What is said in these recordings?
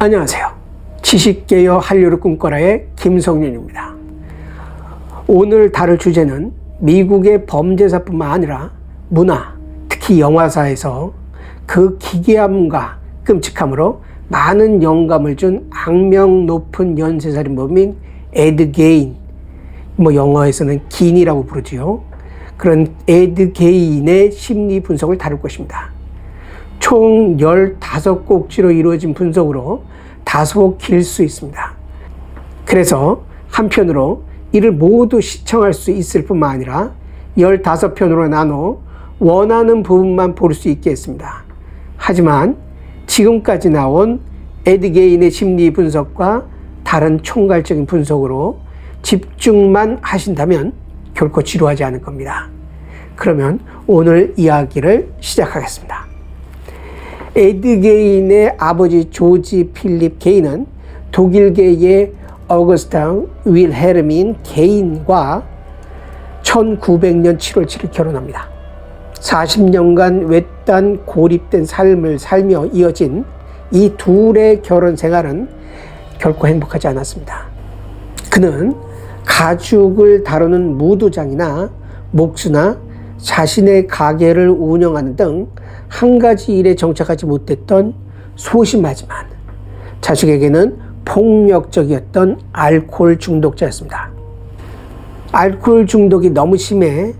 안녕하세요. 지식개혁 한류를 꿈꿔라의 김성윤입니다. 오늘 다룰 주제는 미국의 범죄사뿐만 아니라 문화, 특히 영화사에서 그 기괴함과 끔찍함으로 많은 영감을 준 악명 높은 연쇄살인범인 에드 게인, 영어에서는 긴이라고 부르지요. 그런 에드 게인의 심리 분석을 다룰 것입니다. 총 15꼭지로 이루어진 분석으로 다소 길 수 있습니다. 그래서 한편으로 이를 모두 시청할 수 있을 뿐만 아니라 15편으로 나눠 원하는 부분만 볼 수 있게 했습니다. 하지만 지금까지 나온 에드 게인의 심리 분석과 다른 총괄적인 분석으로 집중만 하신다면 결코 지루하지 않을 겁니다. 그러면 오늘 이야기를 시작하겠습니다. 에드 게인의 아버지 조지 필립 게인은 독일계의 어거스타 윌헬민 게인과 1900년 7월 7일 결혼합니다. 40년간 외딴 고립된 삶을 살며 이어진 이 둘의 결혼 생활은 결코 행복하지 않았습니다. 그는 가죽을 다루는 무도장이나 목수나 자신의 가게를 운영하는 등 한 가지 일에 정착하지 못했던 소심하지만 자식에게는 폭력적이었던 알코올 중독자였습니다. 알코올 중독이 너무 심해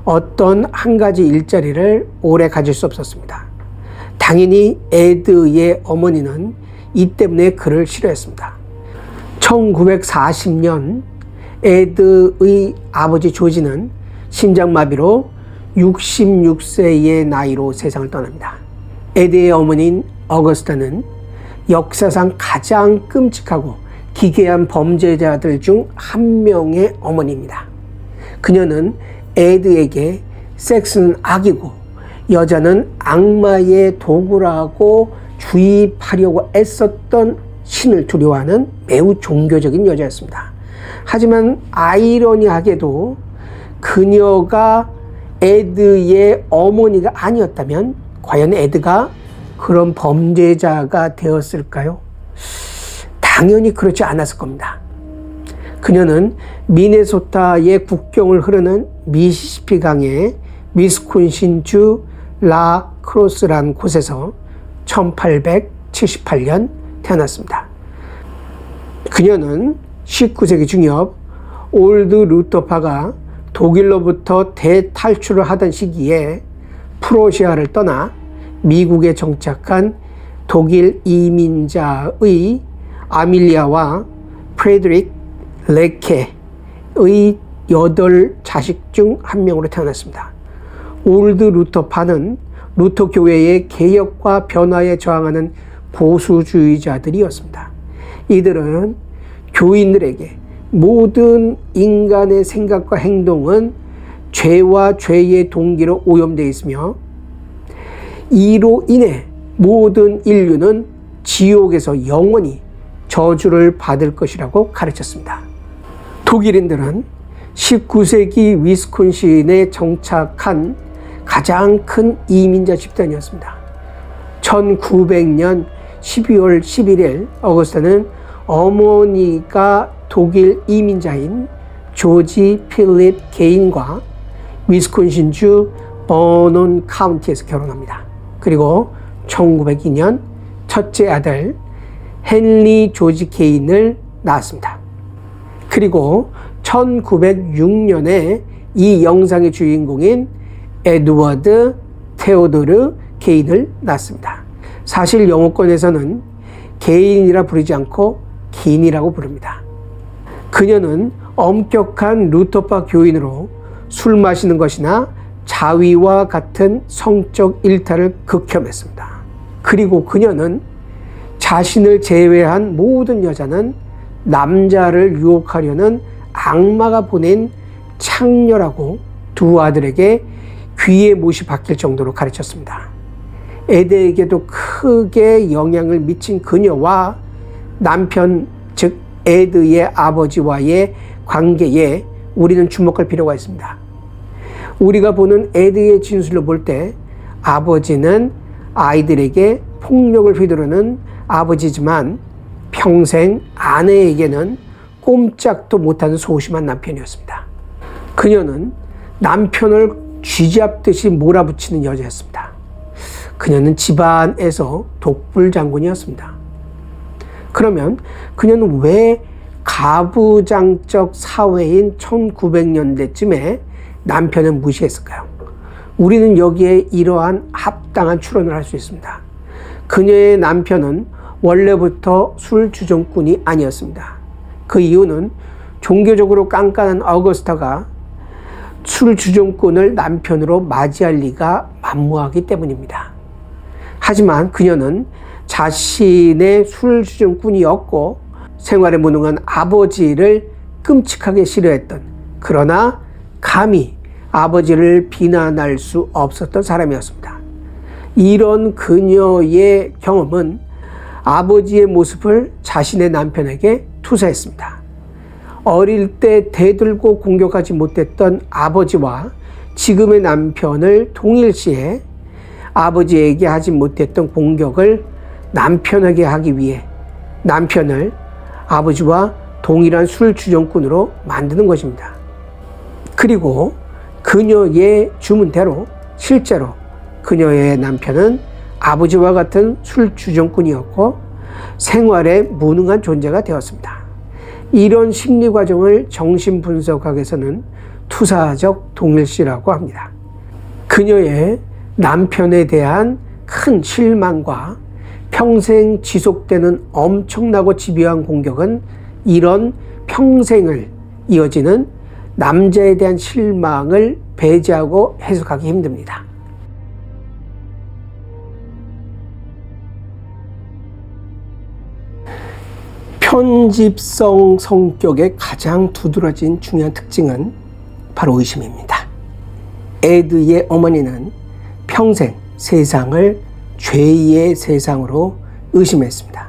어떤 한 가지 일자리를 오래 가질 수 없었습니다. 당연히 에드의 어머니는 이 때문에 그를 싫어했습니다. 1940년 에드의 아버지 조지는 심장마비로 66세의 나이로 세상을 떠납니다. 에드의 어머니인 어거스타는 역사상 가장 끔찍하고 기괴한 범죄자들 중 한 명의 어머니입니다. 그녀는 에드에게 섹스는 악이고 여자는 악마의 도구라고 주입하려고 애썼던 신을 두려워하는 매우 종교적인 여자였습니다. 하지만 아이러니하게도 그녀가 에드의 어머니가 아니었다면 과연 에드가 그런 범죄자가 되었을까요? 당연히 그렇지 않았을 겁니다. 그녀는 미네소타의 국경을 흐르는 미시시피 강의 위스콘신주 라크로스라는 곳에서 1878년 태어났습니다. 그녀는 19세기 중엽 올드 루터파가 독일로부터 대탈출을 하던 시기에 프로시아를 떠나 미국에 정착한 독일 이민자의 아밀리아와 프레드릭 레케의 8자식 중 한 명으로 태어났습니다. 올드 루터파는 루터 교회의 개혁과 변화에 저항하는 보수주의자들이었습니다. 이들은 교인들에게 모든 인간의 생각과 행동은 죄와 죄의 동기로 오염되어 있으며 이로 인해 모든 인류는 지옥에서 영원히 저주를 받을 것이라고 가르쳤습니다. 독일인들은 19세기 위스콘신에 정착한 가장 큰 이민자 집단이었습니다. 1900년 12월 11일 어거스타는 어머니가 독일 이민자인 조지 필립 게인과 위스콘신주 버논 카운티에서 결혼합니다. 그리고 1902년 첫째 아들 헨리 조지 게인을 낳았습니다. 그리고 1906년에 이 영상의 주인공인 에드워드 테오도르 게인을 낳았습니다. 사실 영어권에서는 게인이라 부르지 않고 긴이라고 부릅니다. 그녀는 엄격한 루터파 교인으로 술 마시는 것이나 자위와 같은 성적 일탈을 극혐했습니다. 그리고 그녀는 자신을 제외한 모든 여자는 남자를 유혹하려는 악마가 보낸 창녀라고 두 아들에게 귀의 못이 박힐 정도로 가르쳤습니다. 에드에게도 크게 영향을 미친 그녀와 남편 즉 에드의 아버지와의 관계에 우리는 주목할 필요가 있습니다. 우리가 보는 에드의 진술로 볼 때 아버지는 아이들에게 폭력을 휘두르는 아버지지만 평생 아내에게는 꼼짝도 못하는 소심한 남편이었습니다. 그녀는 남편을 쥐잡듯이 몰아붙이는 여자였습니다. 그녀는 집안에서 독불장군이었습니다. 그러면 그녀는 왜 가부장적 사회인 1900년대쯤에 남편을 무시했을까요? 우리는 여기에 이러한 합당한 추론을 할 수 있습니다. 그녀의 남편은 원래부터 술주정꾼이 아니었습니다. 그 이유는 종교적으로 깐깐한 어거스타가 술주정꾼을 남편으로 맞이할 리가 만무하기 때문입니다. 하지만 그녀는 자신의 술주정꾼이었고 생활에 무능한 아버지를 끔찍하게 싫어했던, 그러나 감히 아버지를 비난할 수 없었던 사람이었습니다. 이런 그녀의 경험은 아버지의 모습을 자신의 남편에게 투사했습니다. 어릴 때 대들고 공격하지 못했던 아버지와 지금의 남편을 동일시해 아버지에게 하지 못했던 공격을 남편에게 하기 위해 남편을 아버지와 동일한 술주정꾼으로 만드는 것입니다. 그리고 그녀의 주문대로 실제로 그녀의 남편은 아버지와 같은 술주정꾼이었고 생활에 무능한 존재가 되었습니다. 이런 심리 과정을 정신분석학에서는 투사적 동일시라고 합니다. 그녀의 남편에 대한 큰 실망과 평생 지속되는 엄청나고 집요한 공격은 이런 평생을 이어지는 남자에 대한 실망을 배제하고 해석하기 힘듭니다. 편집성 성격의 가장 두드러진 중요한 특징은 바로 의심입니다. 에드의 어머니는 평생 세상을 죄의 세상으로 의심했습니다.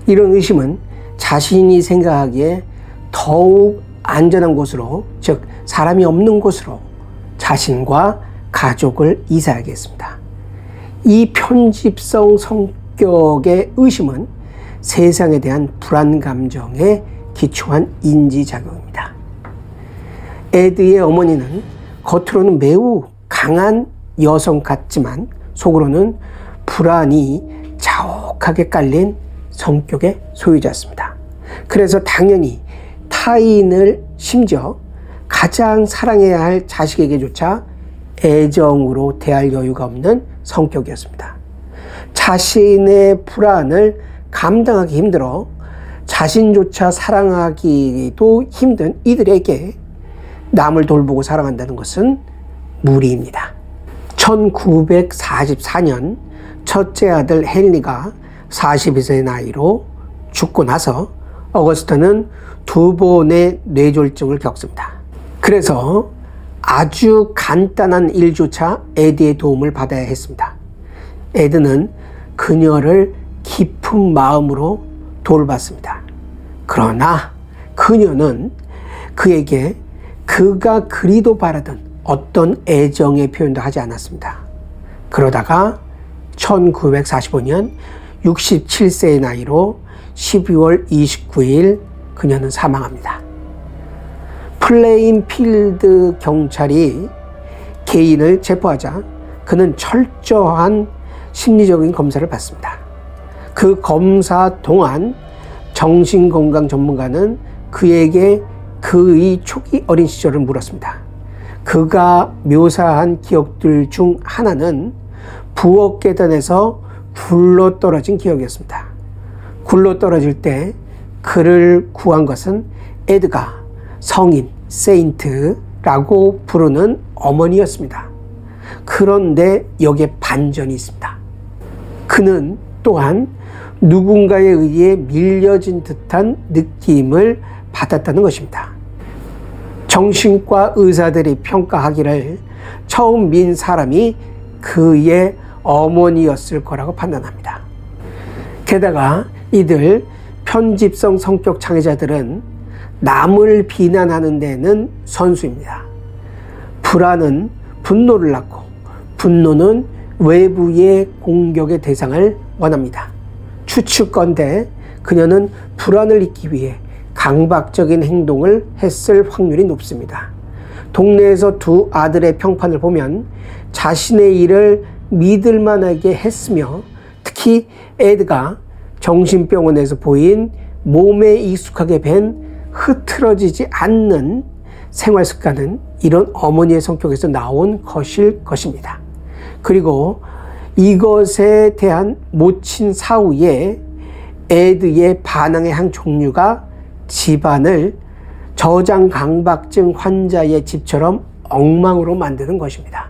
이런 의심은 자신이 생각하기에 더욱 안전한 곳으로, 즉 사람이 없는 곳으로 자신과 가족을 이사하게 했습니다. 이 편집성 성격의 의심은 세상에 대한 불안 감정에 기초한 인지작용입니다. 에드의 어머니는 겉으로는 매우 강한 여성 같지만 속으로는 불안이 자욱하게 깔린 성격의 소유자였습니다. 그래서 당연히 타인을, 심지어 가장 사랑해야 할 자식에게조차 애정으로 대할 여유가 없는 성격이었습니다. 자신의 불안을 감당하기 힘들어 자신조차 사랑하기도 힘든 이들에게 남을 돌보고 사랑한다는 것은 무리입니다. 1944년 첫째 아들 헨리가 42세의 나이로 죽고 나서 어거스타는 2번의 뇌졸중을 겪습니다. 그래서 아주 간단한 일조차 에드의 도움을 받아야 했습니다. 에드는 그녀를 깊은 마음으로 돌봤습니다. 그러나 그녀는 그에게 그가 그리도 바라던 어떤 애정의 표현도 하지 않았습니다. 그러다가 1945년 67세의 나이로 12월 29일 그녀는 사망합니다. 플레인필드 경찰이 개인을 체포하자 그는 철저한 심리적인 검사를 받습니다. 그 검사 동안 정신건강 전문가는 그에게 그의 초기 어린 시절을 물었습니다. 그가 묘사한 기억들 중 하나는 부엌 계단에서 굴러떨어진 기억이었습니다. 굴러떨어질 때 그를 구한 것은 에드가 성인, 세인트라고 부르는 어머니였습니다. 그런데 여기에 반전이 있습니다. 그는 또한 누군가에 의해 밀려진 듯한 느낌을 받았다는 것입니다. 정신과 의사들이 평가하기를 처음 민 사람이 그의 어머니였을 거라고 판단합니다. 게다가 이들 편집성 성격 장애자들은 남을 비난하는 데는 선수입니다. 불안은 분노를 낳고 분노는 외부의 공격의 대상을 원합니다. 추측건대 그녀는 불안을 잊기 위해 강박적인 행동을 했을 확률이 높습니다. 동네에서 두 아들의 평판을 보면 자신의 일을 믿을 만하게 했으며, 특히 에드가 정신병원에서 보인 몸에 익숙하게 밴 흐트러지지 않는 생활 습관은 이런 어머니의 성격에서 나온 것일 것입니다. 그리고 이것에 대한 모친 사후에 에드의 반항의 한 종류가 집안을 저장 강박증 환자의 집처럼 엉망으로 만드는 것입니다.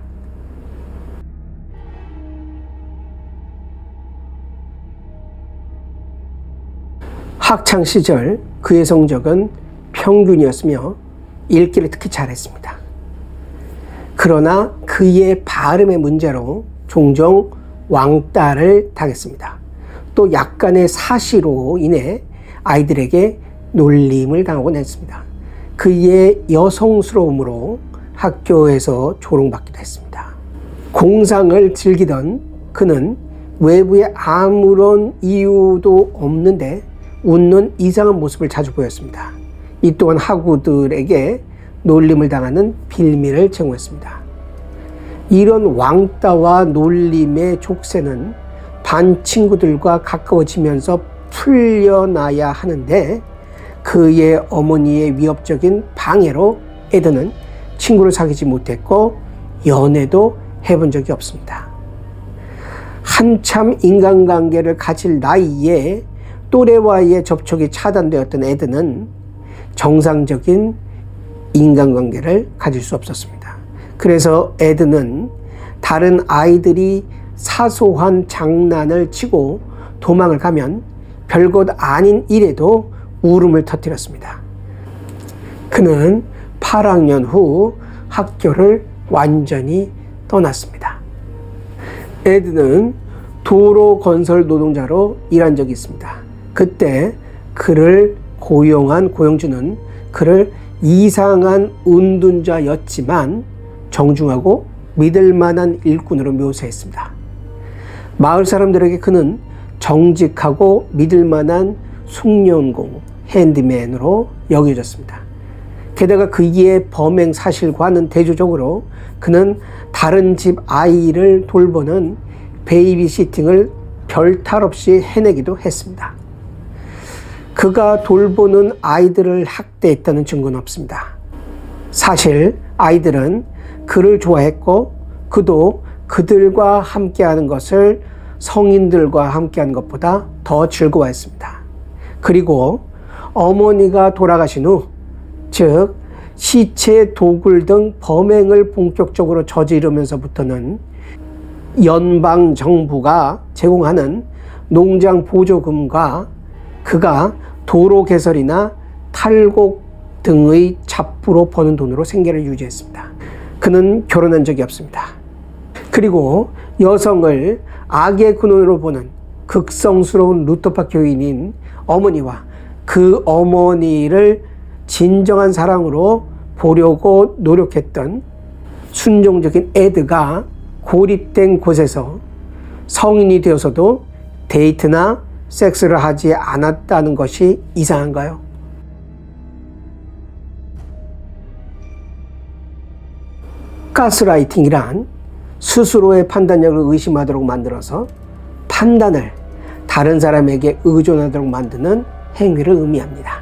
학창 시절 그의 성적은 평균이었으며 읽기를 특히 잘했습니다. 그러나 그의 발음의 문제로 종종 왕따를 당했습니다. 또 약간의 사시로 인해 아이들에게 놀림을 당하곤 했습니다. 그의 여성스러움으로 학교에서 조롱받기도 했습니다. 공상을 즐기던 그는 외부에 아무런 이유도 없는데 웃는 이상한 모습을 자주 보였습니다. 이 또한 학우들에게 놀림을 당하는 빌미를 제공했습니다. 이런 왕따와 놀림의 족쇄는 반 친구들과 가까워지면서 풀려나야 하는데, 그의 어머니의 위협적인 방해로 에드는 친구를 사귀지 못했고 연애도 해본 적이 없습니다. 한참 인간관계를 가질 나이에 또래와의 접촉이 차단되었던 에드는 정상적인 인간관계를 가질 수 없었습니다. 그래서 에드는 다른 아이들이 사소한 장난을 치고 도망을 가면 별것 아닌 일에도 울음을 터뜨렸습니다. 그는 8학년 후 학교를 완전히 떠났습니다. 에드는 도로 건설 노동자로 일한 적이 있습니다. 그때 그를 고용한 고용주는 그를 이상한 은둔자였지만 정중하고 믿을 만한 일꾼으로 묘사했습니다. 마을 사람들에게 그는 정직하고 믿을 만한 숙련공, 핸디맨으로 여겨졌습니다. 게다가 그의 범행 사실과는 대조적으로 그는 다른 집 아이를 돌보는 베이비시팅을 별 탈 없이 해내기도 했습니다. 그가 돌보는 아이들을 학대했다는 증거는 없습니다. 사실 아이들은 그를 좋아했고 그도 그들과 함께하는 것을 성인들과 함께하는 것보다 더 즐거워했습니다. 그리고 어머니가 돌아가신 후, 즉 시체 도굴 등 범행을 본격적으로 저지르면서부터는 연방 정부가 제공하는 농장 보조금과 그가 도로 개설이나 탈곡 등의 잡부로 버는 돈으로 생계를 유지했습니다. 그는 결혼한 적이 없습니다. 그리고 여성을 악의 근원으로 보는 극성스러운 루터파 교인인 어머니와 그 어머니를 진정한 사랑으로 보려고 노력했던 순종적인 에드가 고립된 곳에서 성인이 되어서도 데이트나 섹스를 하지 않았다는 것이 이상한가요? 가스라이팅이란 스스로의 판단력을 의심하도록 만들어서 판단을 다른 사람에게 의존하도록 만드는 행위를 의미합니다.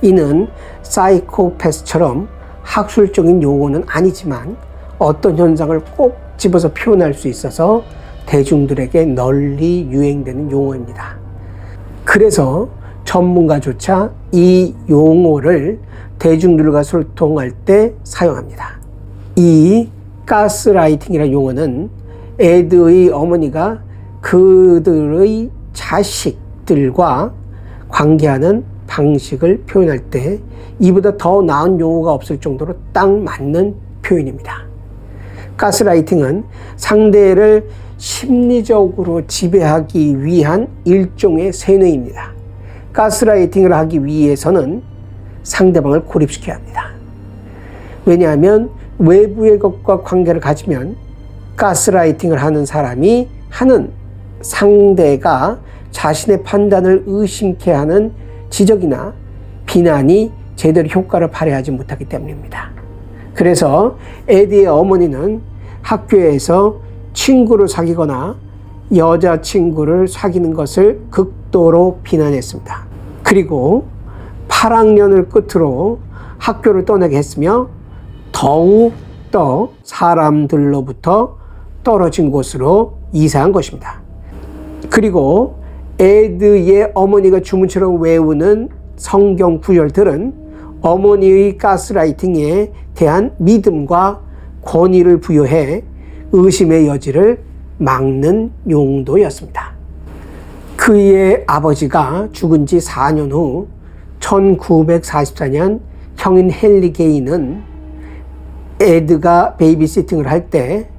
이는 사이코패스처럼 학술적인 용어는 아니지만 어떤 현상을 꼭 집어서 표현할 수 있어서 대중들에게 널리 유행되는 용어입니다. 그래서 전문가조차 이 용어를 대중들과 소통할 때 사용합니다. 이 가스라이팅이라는 용어는 에드의 어머니가 그들의 자식들과 관계하는 방식을 표현할 때 이보다 더 나은 용어가 없을 정도로 딱 맞는 표현입니다. 가스라이팅은 상대를 심리적으로 지배하기 위한 일종의 세뇌입니다. 가스라이팅을 하기 위해서는 상대방을 고립시켜야 합니다. 왜냐하면 외부의 것과 관계를 가지면 가스라이팅을 하는 사람이 하는 상대가 자신의 판단을 의심케 하는 지적이나 비난이 제대로 효과를 발휘하지 못하기 때문입니다. 그래서 에드의 어머니는 학교에서 친구를 사귀거나 여자친구를 사귀는 것을 극도로 비난했습니다. 그리고 8학년을 끝으로 학교를 떠나게 했으며 더욱 더 사람들로부터 떨어진 곳으로 이사한 것입니다. 그리고 에드의 어머니가 주문처럼 외우는 성경 구절들은 어머니의 가스라이팅에 대한 믿음과 권위를 부여해 의심의 여지를 막는 용도였습니다. 그의 아버지가 죽은 지 4년 후 1944년 형인 헨리 게이는 에드가 베이비시팅을 할 때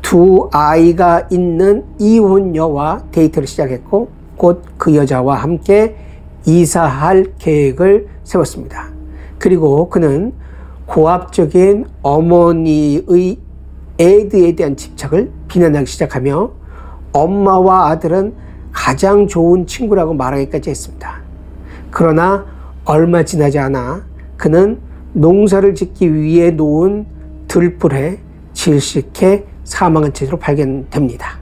두 아이가 있는 이혼녀와 데이트를 시작했고 곧 그 여자와 함께 이사할 계획을 세웠습니다. 그리고 그는 고압적인 어머니의 에드에 대한 집착을 비난하기 시작하며 엄마와 아들은 가장 좋은 친구라고 말하기까지 했습니다. 그러나 얼마 지나지 않아 그는 농사를 짓기 위해 놓은 들불에 질식해 사망한 채로 발견됩니다.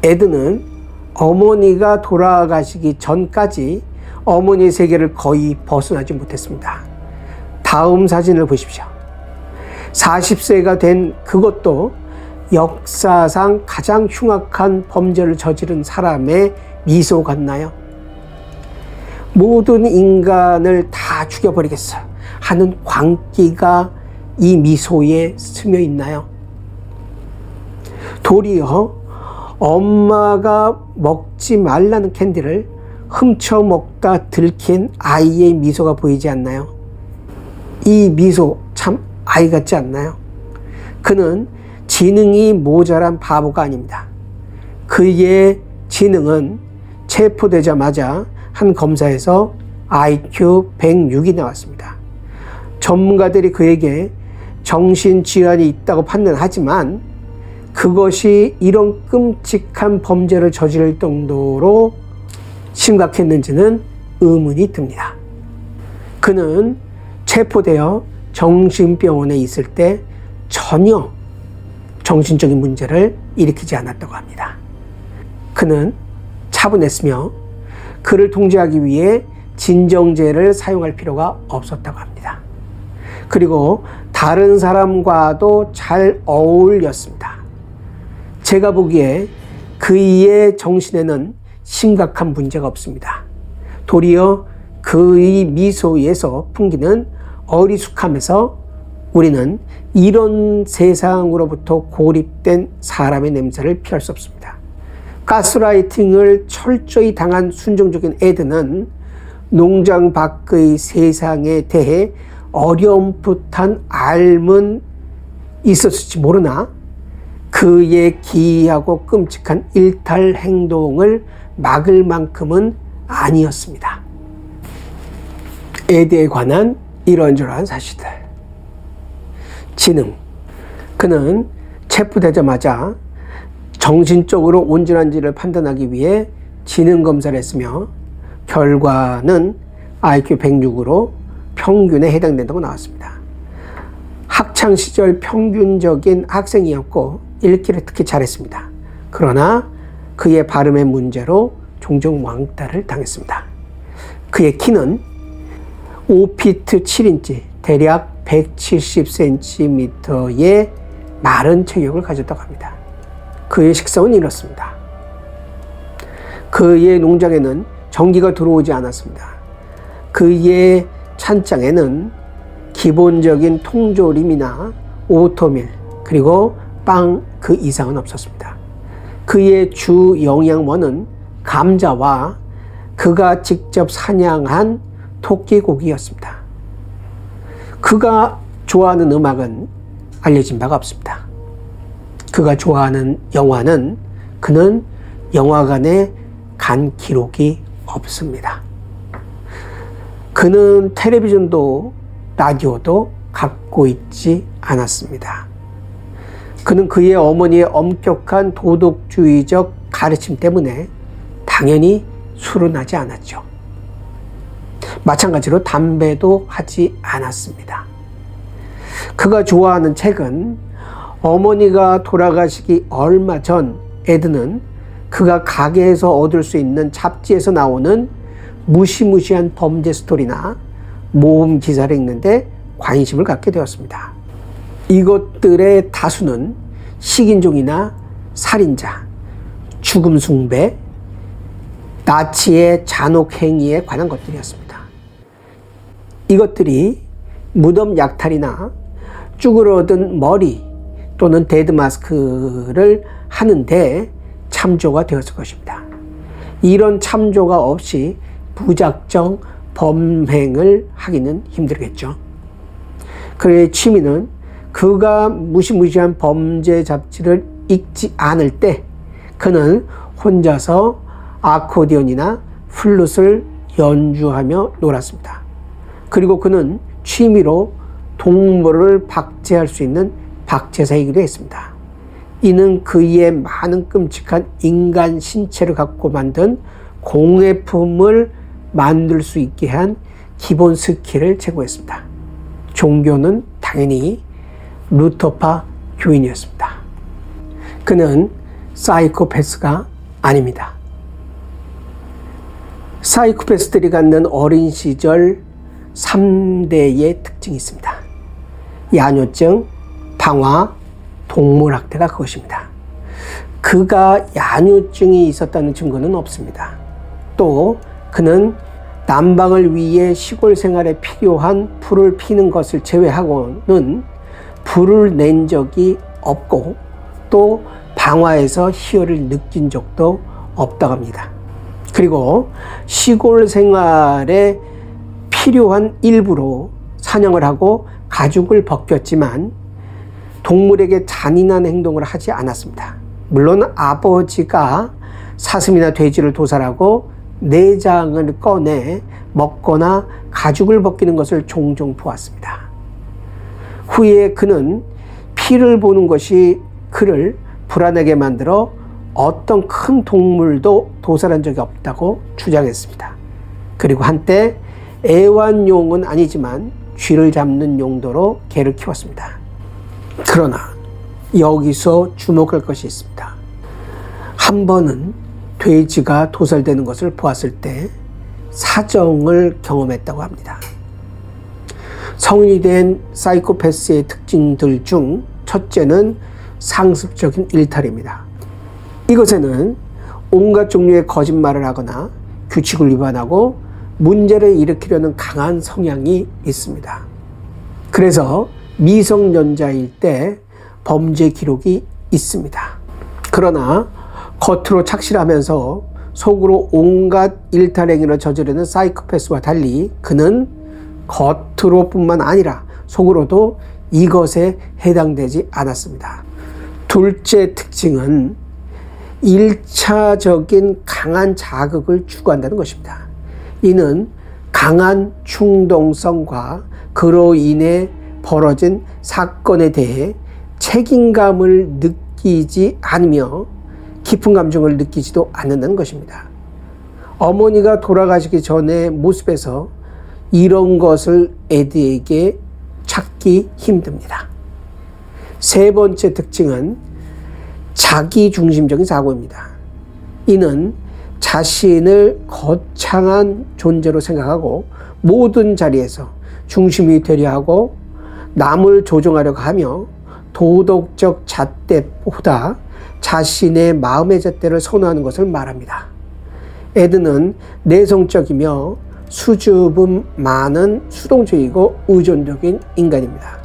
에드는 어머니가 돌아가시기 전까지 어머니의 세계를 거의 벗어나지 못했습니다. 다음 사진을 보십시오. 40세가 된 그것도 역사상 가장 흉악한 범죄를 저지른 사람의 미소 같나요? 모든 인간을 다 죽여버리겠어 하는 광기가 이 미소에 스며 있나요? 도리어 엄마가 먹지 말라는 캔디를 훔쳐 먹다 들킨 아이의 미소가 보이지 않나요? 이 미소 참 아이 같지 않나요? 그는 지능이 모자란 바보가 아닙니다. 그의 지능은 체포되자마자 한 검사에서 IQ 106이 나왔습니다. 전문가들이 그에게 정신질환이 있다고 판단하지만 그것이 이런 끔찍한 범죄를 저지를 정도로 심각했는지는 의문이 듭니다. 그는 체포되어 정신병원에 있을 때 전혀 정신적인 문제를 일으키지 않았다고 합니다. 그는 차분했으며 그를 통제하기 위해 진정제를 사용할 필요가 없었다고 합니다. 그리고 다른 사람과도 잘 어울렸습니다. 제가 보기에 그의 정신에는 심각한 문제가 없습니다. 도리어 그의 미소에서 풍기는 어리숙함에서 우리는 이런 세상으로부터 고립된 사람의 냄새를 피할 수 없습니다. 가스라이팅을 철저히 당한 순종적인 에드는 농장 밖의 세상에 대해 어렴풋한 알은 있었을지 모르나 그의 기이하고 끔찍한 일탈 행동을 막을 만큼은 아니었습니다. 에드에 관한 이런저런 사실들. 지능. 그는 체포되자마자 정신적으로 온전한지를 판단하기 위해 지능 검사를 했으며 결과는 IQ 106으로 평균에 해당된다고 나왔습니다. 학창시절 평균적인 학생이었고 읽기를 특히 잘했습니다. 그러나 그의 발음의 문제로 종종 왕따를 당했습니다. 그의 키는 5피트 7인치 대략 170cm의 마른 체격을 가졌다고 합니다. 그의 식성은 이렇습니다. 그의 농장에는 전기가 들어오지 않았습니다. 그의 찬장에는 기본적인 통조림이나 오토밀 그리고 빵 그 이상은 없었습니다. 그의 주 영양원은 감자와 그가 직접 사냥한 토끼고기였습니다. 그가 좋아하는 음악은 알려진 바가 없습니다. 그가 좋아하는 영화는 그는 영화관에 간 기록이 없습니다. 그는 텔레비전도 라디오도 갖고 있지 않았습니다. 그는 그의 어머니의 엄격한 도덕주의적 가르침 때문에 당연히 술은 하지 않았죠. 마찬가지로 담배도 하지 않았습니다. 그가 좋아하는 책은 어머니가 돌아가시기 얼마 전 에드는 그가 가게에서 얻을 수 있는 잡지에서 나오는 무시무시한 범죄 스토리나 모험 기사를 읽는데 관심을 갖게 되었습니다. 이것들의 다수는 식인종이나 살인자, 죽음 숭배, 나치의 잔혹 행위에 관한 것들이었습니다. 이것들이 무덤 약탈이나 쭈그러든 머리 또는 데드마스크를 하는데 참조가 되었을 것입니다. 이런 참조가 없이 무작정 범행을 하기는 힘들겠죠. 그의 취미는 그가 무시무시한 범죄 잡지를 읽지 않을 때 그는 혼자서 아코디언이나 플룻을 연주하며 놀았습니다. 그리고 그는 취미로 동물을 박제할 수 있는 박제사이기도 했습니다. 이는 그의 많은 끔찍한 인간 신체를 갖고 만든 공예품을 만들 수 있게 한 기본 스킬을 제공했습니다. 종교는 당연히 루터파 교인이었습니다. 그는 사이코패스가 아닙니다. 사이코패스들이 갖는 어린 시절 3대의 특징이 있습니다. 야뇨증, 방화, 동물학대가 그것입니다. 그가 야뇨증이 있었다는 증거는 없습니다. 또 그는 난방을 위해 시골 생활에 필요한 불을 피는 것을 제외하고는 불을 낸 적이 없고 또 방화에서 희열을 느낀 적도 없다고 합니다. 그리고 시골 생활에 필요한 일부로 사냥을 하고 가죽을 벗겼지만 동물에게 잔인한 행동을 하지 않았습니다. 물론 아버지가 사슴이나 돼지를 도살하고 내장을 꺼내 먹거나 가죽을 벗기는 것을 종종 보았습니다. 후에 그는 피를 보는 것이 그를 불안하게 만들어 어떤 큰 동물도 도살한 적이 없다고 주장했습니다. 그리고 한때 애완용은 아니지만 쥐를 잡는 용도로 개를 키웠습니다. 그러나 여기서 주목할 것이 있습니다. 한 번은 돼지가 도살되는 것을 보았을 때 사정을 경험했다고 합니다. 성인이 된 사이코패스의 특징들 중 첫째는 상습적인 일탈입니다. 이것에는 온갖 종류의 거짓말을 하거나 규칙을 위반하고 문제를 일으키려는 강한 성향이 있습니다. 그래서 미성년자일 때 범죄 기록이 있습니다. 그러나 겉으로 착실하면서 속으로 온갖 일탈행위를 저지르는 사이코패스와 달리 그는 겉으로뿐만 아니라 속으로도 이것에 해당되지 않았습니다. 둘째 특징은 1차적인 강한 자극을 추구한다는 것입니다. 이는 강한 충동성과 그로 인해 벌어진 사건에 대해 책임감을 느끼지 않으며 깊은 감정을 느끼지도 않는다는 것입니다. 어머니가 돌아가시기 전의 모습에서 이런 것을 에드에게 찾기 힘듭니다. 세 번째 특징은 자기중심적인 사고입니다. 이는 자신을 거창한 존재로 생각하고 모든 자리에서 중심이 되려 하고 남을 조종하려고 하며 도덕적 잣대보다 자신의 마음의 잣대를 선호하는 것을 말합니다. 에드는 내성적이며 수줍음 많은 수동적이고 의존적인 인간입니다.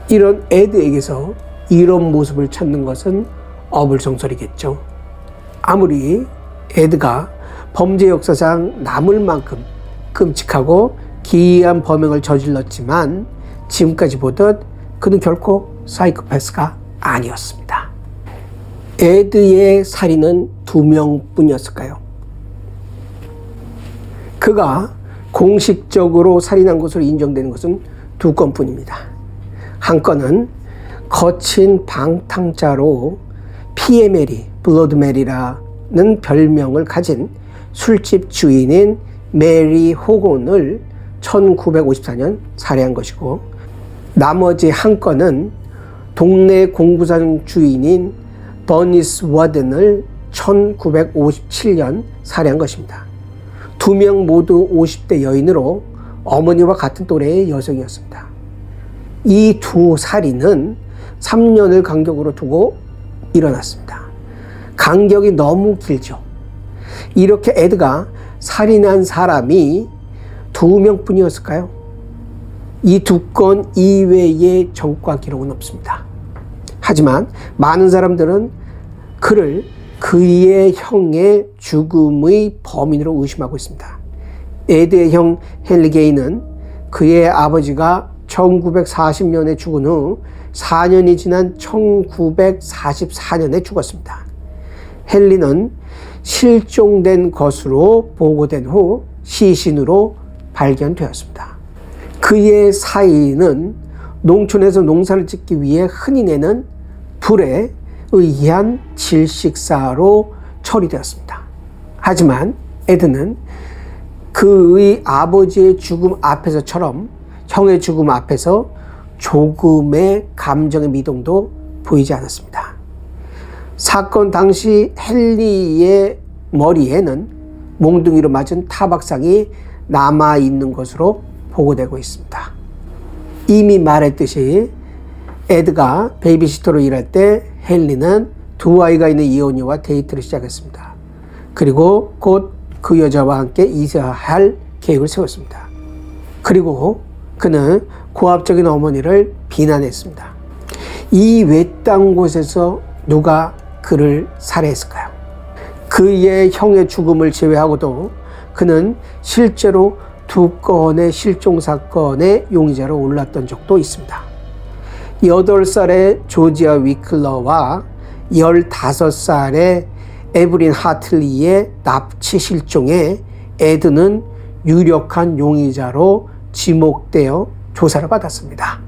이런 에드에게서 이런 모습을 찾는 것은 어불성설이겠죠. 아무리 에드가 범죄 역사상 남을 만큼 끔찍하고 기이한 범행을 저질렀지만 지금까지 보듯 그는 결코 사이코패스가 아니었습니다. 에드의 살인은 2명뿐이었을까요? 그가 공식적으로 살인한 것으로 인정되는 것은 2건뿐입니다. 한 건은 거친 방탕자로 피에 메리, 블러드 메리라는 별명을 가진 술집 주인인 메리 호곤을 1954년 살해한 것이고, 나머지 한 건은 동네 공구장 주인인 버니스 워든을 1957년 살해한 것입니다. 두 명 모두 50대 여인으로 어머니와 같은 또래의 여성이었습니다. 이 두 살인은 3년을 간격으로 두고 일어났습니다. 간격이 너무 길죠. 이렇게 에드가 살인한 사람이 2명뿐이었을까요? 이 두 건 이외의 전과 기록은 없습니다. 하지만 많은 사람들은 그를 그의 형의 죽음의 범인으로 의심하고 있습니다. 에드의 형 헨리 게이는 그의 아버지가 1940년에 죽은 후 4년이 지난 1944년에 죽었습니다. 헨리는 실종된 것으로 보고된 후 시신으로 발견되었습니다. 그의 사인은 농촌에서 농사를 짓기 위해 흔히 내는 불에 의한 질식사로 처리되었습니다. 하지만 에드는 그의 아버지의 죽음 앞에서처럼 형의 죽음 앞에서 조금의 감정의 미동도 보이지 않았습니다. 사건 당시 헨리의 머리에는 몽둥이로 맞은 타박상이 남아있는 것으로 보고되고 있습니다. 이미 말했듯이 에드가 베이비시터로 일할 때 헨리는 두 아이가 있는 이혼녀와 데이트를 시작했습니다. 그리고 곧 그 여자와 함께 이사할 계획을 세웠습니다. 그리고 그는 고압적인 어머니를 비난했습니다. 이 외딴 곳에서 누가 그를 살해했을까요? 그의 형의 죽음을 제외하고도 그는 실제로 2건의 실종 사건의 용의자로 올랐던 적도 있습니다. 8살의 조지아 위클러와 15살의 에브린 하틀리의 납치 실종에 에드는 유력한 용의자로 지목되어 조사를 받았습니다.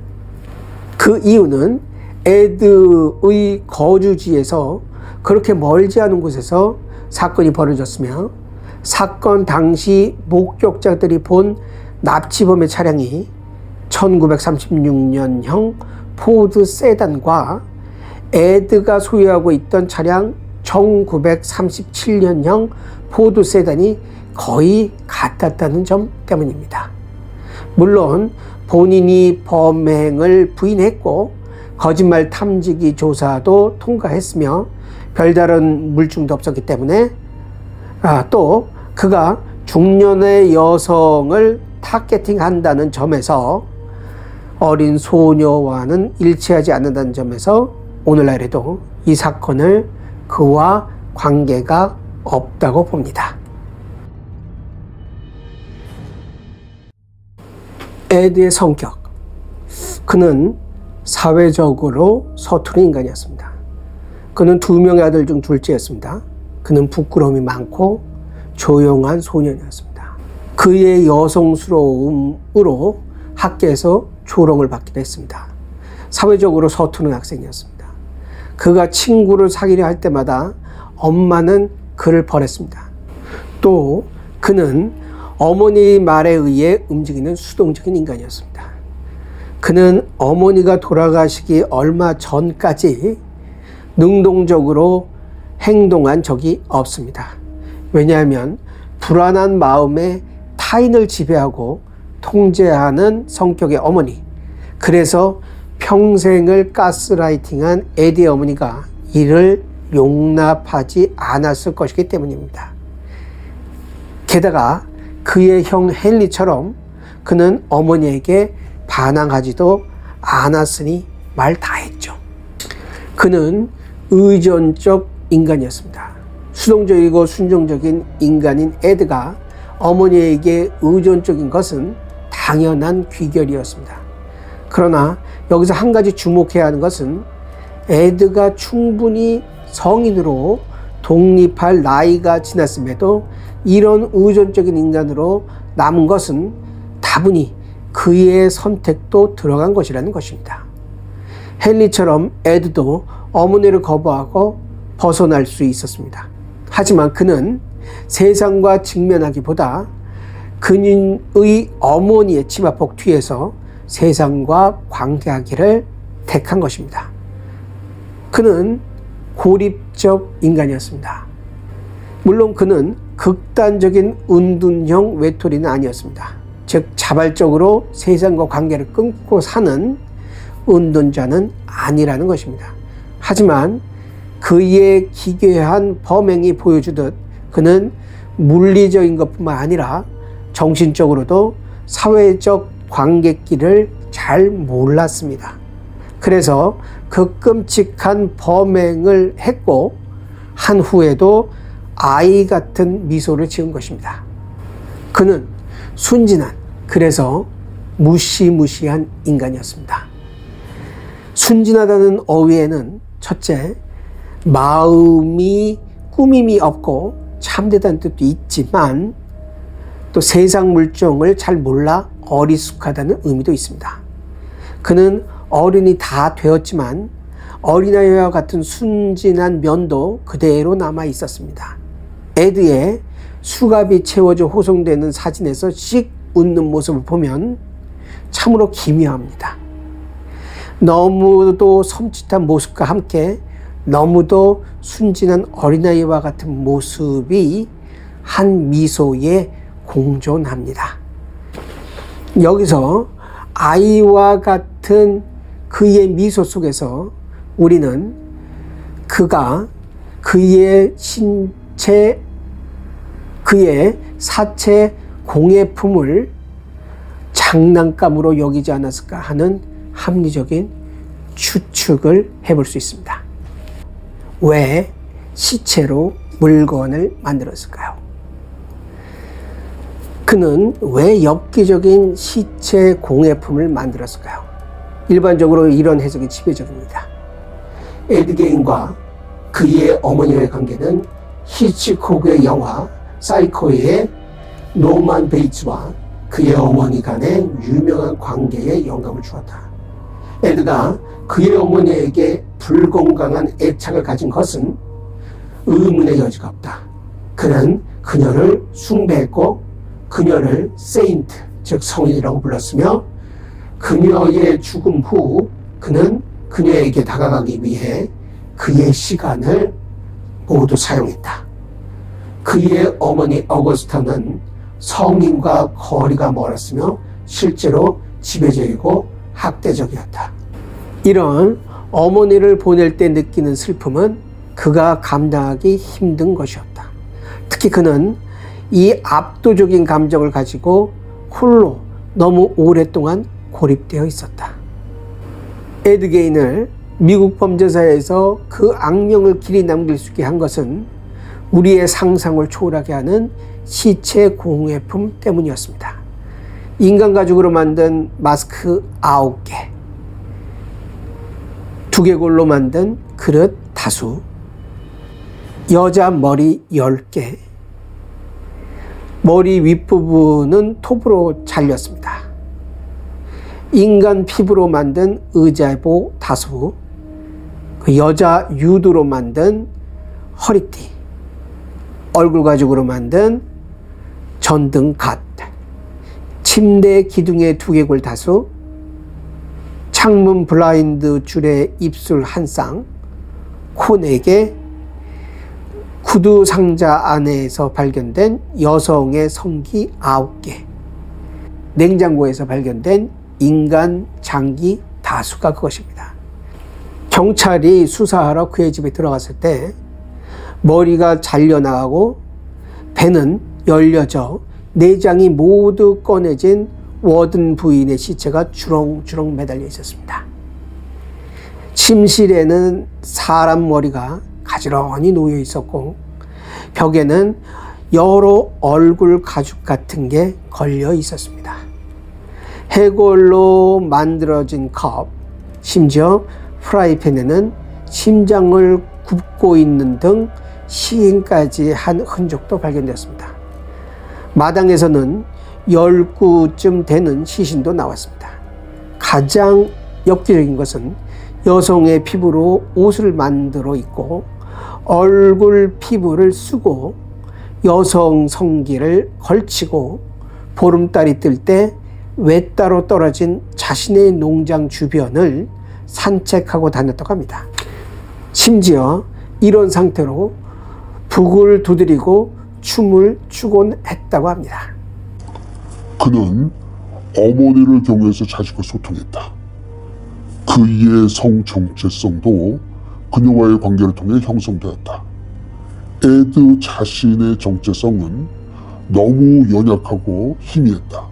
그 이유는 에드의 거주지에서 그렇게 멀지 않은 곳에서 사건이 벌어졌으며 사건 당시 목격자들이 본 납치범의 차량이 1936년형 포드 세단과 에드가 소유하고 있던 차량 1937년형 포드 세단이 거의 같았다는 점 때문입니다. 물론 본인이 범행을 부인했고 거짓말 탐지기 조사도 통과했으며 별다른 물증도 없었기 때문에 또 그가 중년의 여성을 타겟팅한다는 점에서 어린 소녀와는 일치하지 않는다는 점에서 오늘날에도 이 사건을 그와 관계가 없다고 봅니다. 에드의 성격. 그는 사회적으로 서투른 인간이었습니다. 그는 2명의 아들 중 둘째였습니다. 그는 부끄러움이 많고 조용한 소년이었습니다. 그의 여성스러움으로 학교에서 조롱을 받기도 했습니다. 사회적으로 서투른 학생이었습니다. 그가 친구를 사귀려 할 때마다 엄마는 그를 버렸습니다. 또 그는 어머니 말에 의해 움직이는 수동적인 인간이었습니다. 그는 어머니가 돌아가시기 얼마 전까지 능동적으로 행동한 적이 없습니다. 왜냐하면 불안한 마음에 타인을 지배하고 통제하는 성격의 어머니, 그래서 평생을 가스라이팅한 에디의 어머니가 이를 용납하지 않았을 것이기 때문입니다. 게다가 그의 형 헨리처럼 그는 어머니에게 반항하지도 않았으니 말 다했죠. 그는 의존적 인간이었습니다. 수동적이고 순종적인 인간인 에드가 어머니에게 의존적인 것은 당연한 귀결이었습니다. 그러나 여기서 한 가지 주목해야 하는 것은 에드가 충분히 성인으로 독립할 나이가 지났음에도 이런 의존적인 인간으로 남은 것은 다분히 그의 선택도 들어간 것이라는 것입니다. 헨리처럼 에드도 어머니를 거부하고 벗어날 수 있었습니다. 하지만 그는 세상과 직면하기보다 그의 어머니의 치마폭 뒤에서 세상과 관계하기를 택한 것입니다. 그는 고립적 인간이었습니다. 물론 그는 극단적인 은둔형 외톨이는 아니었습니다. 즉 자발적으로 세상과 관계를 끊고 사는 은둔자는 아니라는 것입니다. 하지만 그의 기괴한 범행이 보여주듯 그는 물리적인 것뿐만 아니라 정신적으로도 사회적 관계끼를 잘 몰랐습니다. 그래서 그 끔찍한 범행을 했고 한 후에도 아이 같은 미소를 지은 것입니다. 그는 순진한, 그래서 무시무시한 인간이었습니다. 순진하다는 어휘에는 첫째, 마음이 꾸밈이 없고 참되다는 뜻도 있지만 또 세상 물정을 잘 몰라 어리숙하다는 의미도 있습니다. 그는 어른이 다 되었지만 어린아이와 같은 순진한 면도 그대로 남아 있었습니다. 에드의 수갑이 채워져 호송되는 사진에서 씩 웃는 모습을 보면 참으로 기묘합니다. 너무도 섬찟한 모습과 함께 너무도 순진한 어린아이와 같은 모습이 한 미소에 공존합니다. 여기서 아이와 같은 그의 미소 속에서 우리는 그가 그의 신체, 그의 사체 공예품을 장난감으로 여기지 않았을까 하는 합리적인 추측을 해볼 수 있습니다. 왜 시체로 물건을 만들었을까요? 그는 왜 엽기적인 시체 공예품을 만들었을까요? 일반적으로 이런 해석이 지배적입니다. 에드 게인과 그의 어머니의 관계는 히치콕의 영화 사이코의 노만 베이츠와 그의 어머니 간의 유명한 관계에 영감을 주었다. 에드가 그의 어머니에게 불건강한 애착을 가진 것은 의문의 여지가 없다. 그는 그녀를 숭배했고 그녀를 세인트, 즉 성인이라고 불렀으며 그녀의 죽음 후 그는 그녀에게 다가가기 위해 그의 시간을 모두 사용했다. 그의 어머니 어거스타는 성인과 거리가 멀었으며 실제로 지배적이고 학대적이었다. 이런 어머니를 보낼 때 느끼는 슬픔은 그가 감당하기 힘든 것이었다. 특히 그는 이 압도적인 감정을 가지고 홀로 너무 오랫동안 고립되어 있었다. 에드 게인을 미국 범죄사에서 그 악명을 길이 남길 수 있게 한 것은 우리의 상상을 초월하게 하는 시체 공예품 때문이었습니다. 인간 가죽으로 만든 마스크 9개, 두개골로 만든 그릇 다수, 여자 머리 10개, 머리 윗부분은 톱으로 잘렸습니다. 인간 피부로 만든 의자보 다수, 그 여자 유두로 만든 허리띠, 얼굴 가죽으로 만든 전등 갓, 침대 기둥의 두개골 다수, 창문 블라인드 줄에 입술 한 쌍, 코 4개, 구두 상자 안에서 발견된 여성의 성기 9개, 냉장고에서 발견된 인간 장기 다수가 그것입니다. 경찰이 수사하러 그의 집에 들어갔을 때 머리가 잘려나가고 배는 열려져 내장이 모두 꺼내진 워든 부인의 시체가 주렁주렁 매달려 있었습니다. 침실에는 사람 머리가 가지런히 놓여 있었고 벽에는 여러 얼굴 가죽 같은 게 걸려 있었습니다. 해골로 만들어진 컵, 심지어 프라이팬에는 심장을 굽고 있는 등 시인까지 한 흔적도 발견되었습니다. 마당에서는 10구쯤 되는 시신도 나왔습니다. 가장 엽기적인 것은 여성의 피부로 옷을 만들어 입고 얼굴 피부를 쓰고 여성 성기를 걸치고 보름달이 뜰 때 외따로 떨어진 자신의 농장 주변을 산책하고 다녔다고 합니다. 심지어 이런 상태로 북을 두드리고 춤을 추곤 했다고 합니다. 그는 어머니를 경외해서 자식과 소통했다. 그의 성 정체성도 그녀와의 관계를 통해 형성되었다. 에드 자신의 정체성은 너무 연약하고 희미했다.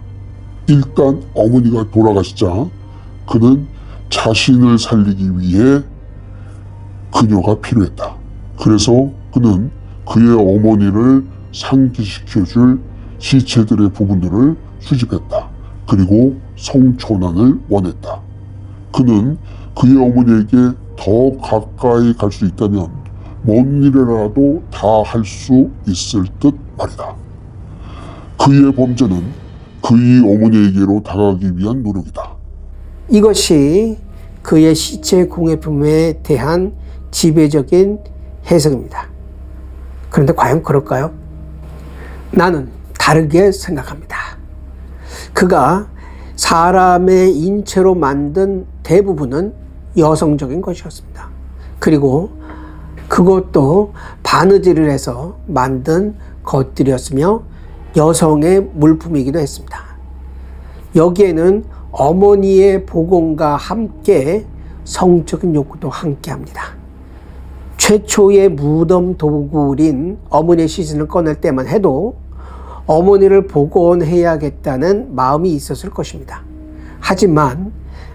일단 어머니가 돌아가시자 그는 자신을 살리기 위해 그녀가 필요했다. 그래서 그는 그의 어머니를 상기시켜줄 시체들의 부분들을 수집했다. 그리고 성전환을 원했다. 그는 그의 어머니에게 더 가까이 갈 수 있다면 뭔 일이라도 다 할 수 있을 듯 말이다. 그의 범죄는 그의 어머니에게로 다가가기 위한 노력이다. 이것이 그의 시체 공예품에 대한 지배적인 해석입니다. 그런데 과연 그럴까요? 나는 다르게 생각합니다. 그가 사람의 인체로 만든 대부분은 여성적인 것이었습니다. 그리고 그것도 바느질을 해서 만든 것들이었으며 여성의 물품이기도 했습니다. 여기에는 어머니의 복원과 함께 성적인 욕구도 함께합니다. 최초의 무덤 도구인 어머니의 시신을 꺼낼 때만 해도 어머니를 복원해야겠다는 마음이 있었을 것입니다. 하지만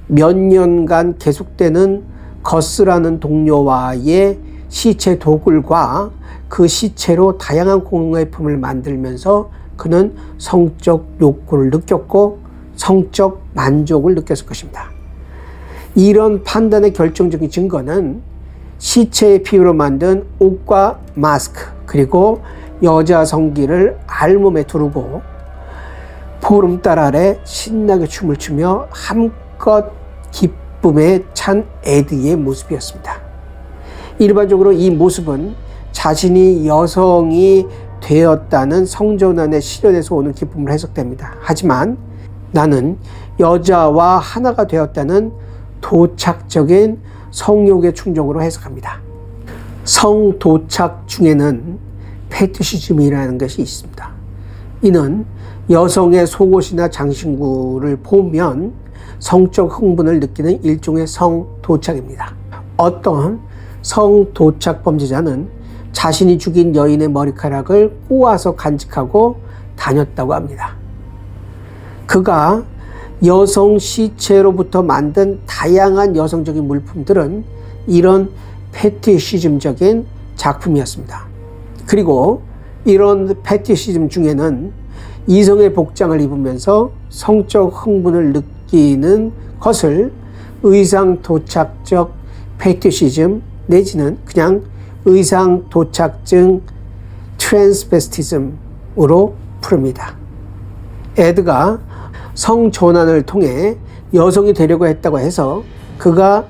몇 년간 계속되는 거스라는 동료와의 시체 도굴과 그 시체로 다양한 공예품을 만들면서 그는 성적 욕구를 느꼈고 성적 만족을 느꼈을 것입니다. 이런 판단의 결정적인 증거는 시체의 피부로 만든 옷과 마스크, 그리고 여자 성기를 알몸에 두르고 보름달 아래 신나게 춤을 추며 한껏 기쁨에 찬 에드의 모습이었습니다. 일반적으로 이 모습은 자신이 여성이 되었다는 성전환의 실현에서 오는 기쁨을 해석됩니다. 하지만 나는 여자와 하나가 되었다는 도착적인 성욕의 충족으로 해석합니다. 성도착 중에는 페티시즘이라는 것이 있습니다. 이는 여성의 속옷이나 장신구를 보면 성적 흥분을 느끼는 일종의 성도착입니다. 어떤 성도착 범죄자는 자신이 죽인 여인의 머리카락을 꼬아서 간직하고 다녔다고 합니다. 그가 여성 시체로부터 만든 다양한 여성적인 물품들은 이런 페티시즘적인 작품이었습니다. 그리고 이런 페티시즘 중에는 이성의 복장을 입으면서 성적 흥분을 느끼는 것을 의상도착적 페티시즘 내지는 그냥 의상도착증 트랜스베스티즘으로 부릅니다. 에드가 성전환을 통해 여성이 되려고 했다고 해서 그가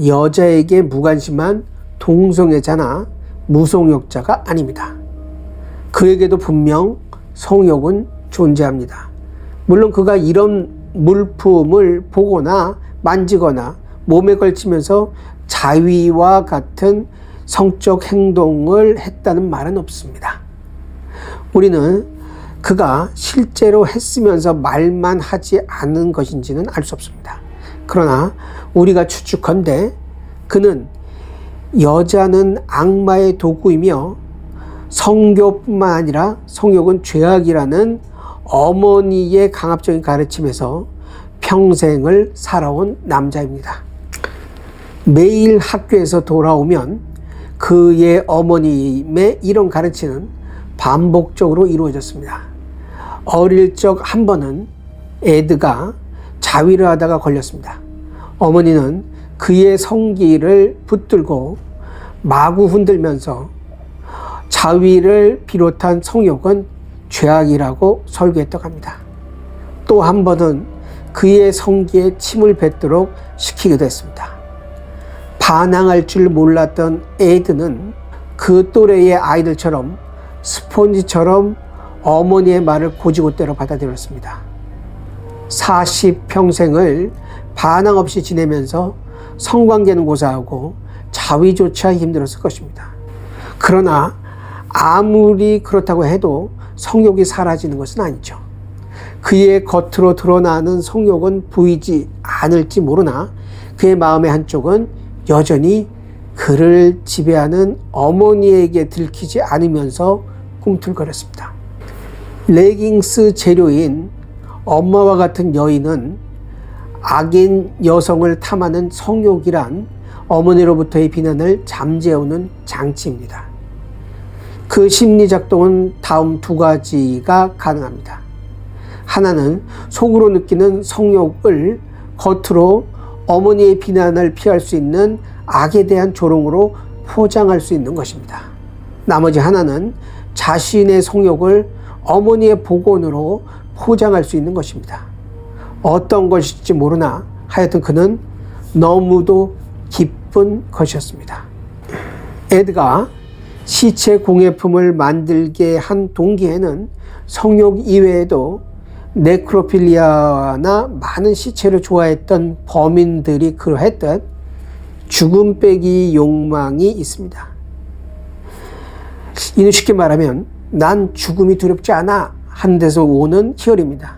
여자에게 무관심한 동성애자나 무성욕자가 아닙니다. 그에게도 분명 성욕은 존재합니다. 물론 그가 이런 물품을 보거나 만지거나 몸에 걸치면서 자위와 같은 성적 행동을 했다는 말은 없습니다. 우리는 그가 실제로 했으면서 말만 하지 않은 것인지는 알 수 없습니다. 그러나 우리가 추측컨대 그는 여자는 악마의 도구이며 성교뿐만 아니라 성욕은 죄악이라는 어머니의 강압적인 가르침에서 평생을 살아온 남자입니다. 매일 학교에서 돌아오면 그의 어머님의 이런 가르침은 반복적으로 이루어졌습니다. 어릴 적 한 번은 에드가 자위를 하다가 걸렸습니다. 어머니는 그의 성기를 붙들고 마구 흔들면서 자위를 비롯한 성욕은 죄악이라고 설교했다고 합니다. 또 한 번은 그의 성기에 침을 뱉도록 시키기도 했습니다. 반항할 줄 몰랐던 에드는 그 또래의 아이들처럼 스폰지처럼 어머니의 말을 곧이곧대로 받아들였습니다. 40평생을 반항 없이 지내면서 성관계는 고사하고 자위조차 힘들었을 것입니다. 그러나 아무리 그렇다고 해도 성욕이 사라지는 것은 아니죠. 그의 겉으로 드러나는 성욕은 보이지 않을지 모르나 그의 마음의 한쪽은 여전히 그를 지배하는 어머니에게 들키지 않으면서 꿈틀거렸습니다. 레깅스 재료인 엄마와 같은 여인은 악인 여성을 탐하는 성욕이란 어머니로부터의 비난을 잠재우는 장치입니다. 그 심리작동은 다음 두 가지가 가능합니다. 하나는 속으로 느끼는 성욕을 겉으로 어머니의 비난을 피할 수 있는 악에 대한 조롱으로 포장할 수 있는 것입니다. 나머지 하나는 자신의 성욕을 어머니의 복원으로 포장할 수 있는 것입니다. 어떤 것일지 모르나 하여튼 그는 너무도 기쁜 것이었습니다. 에드가 시체 공예품을 만들게 한 동기에는 성욕 이외에도 네크로필리아나 많은 시체를 좋아했던 범인들이 그러했던 죽음 빼기 욕망이 있습니다. 이는 쉽게 말하면 난 죽음이 두렵지 않아 하는 데서 오는 희열입니다.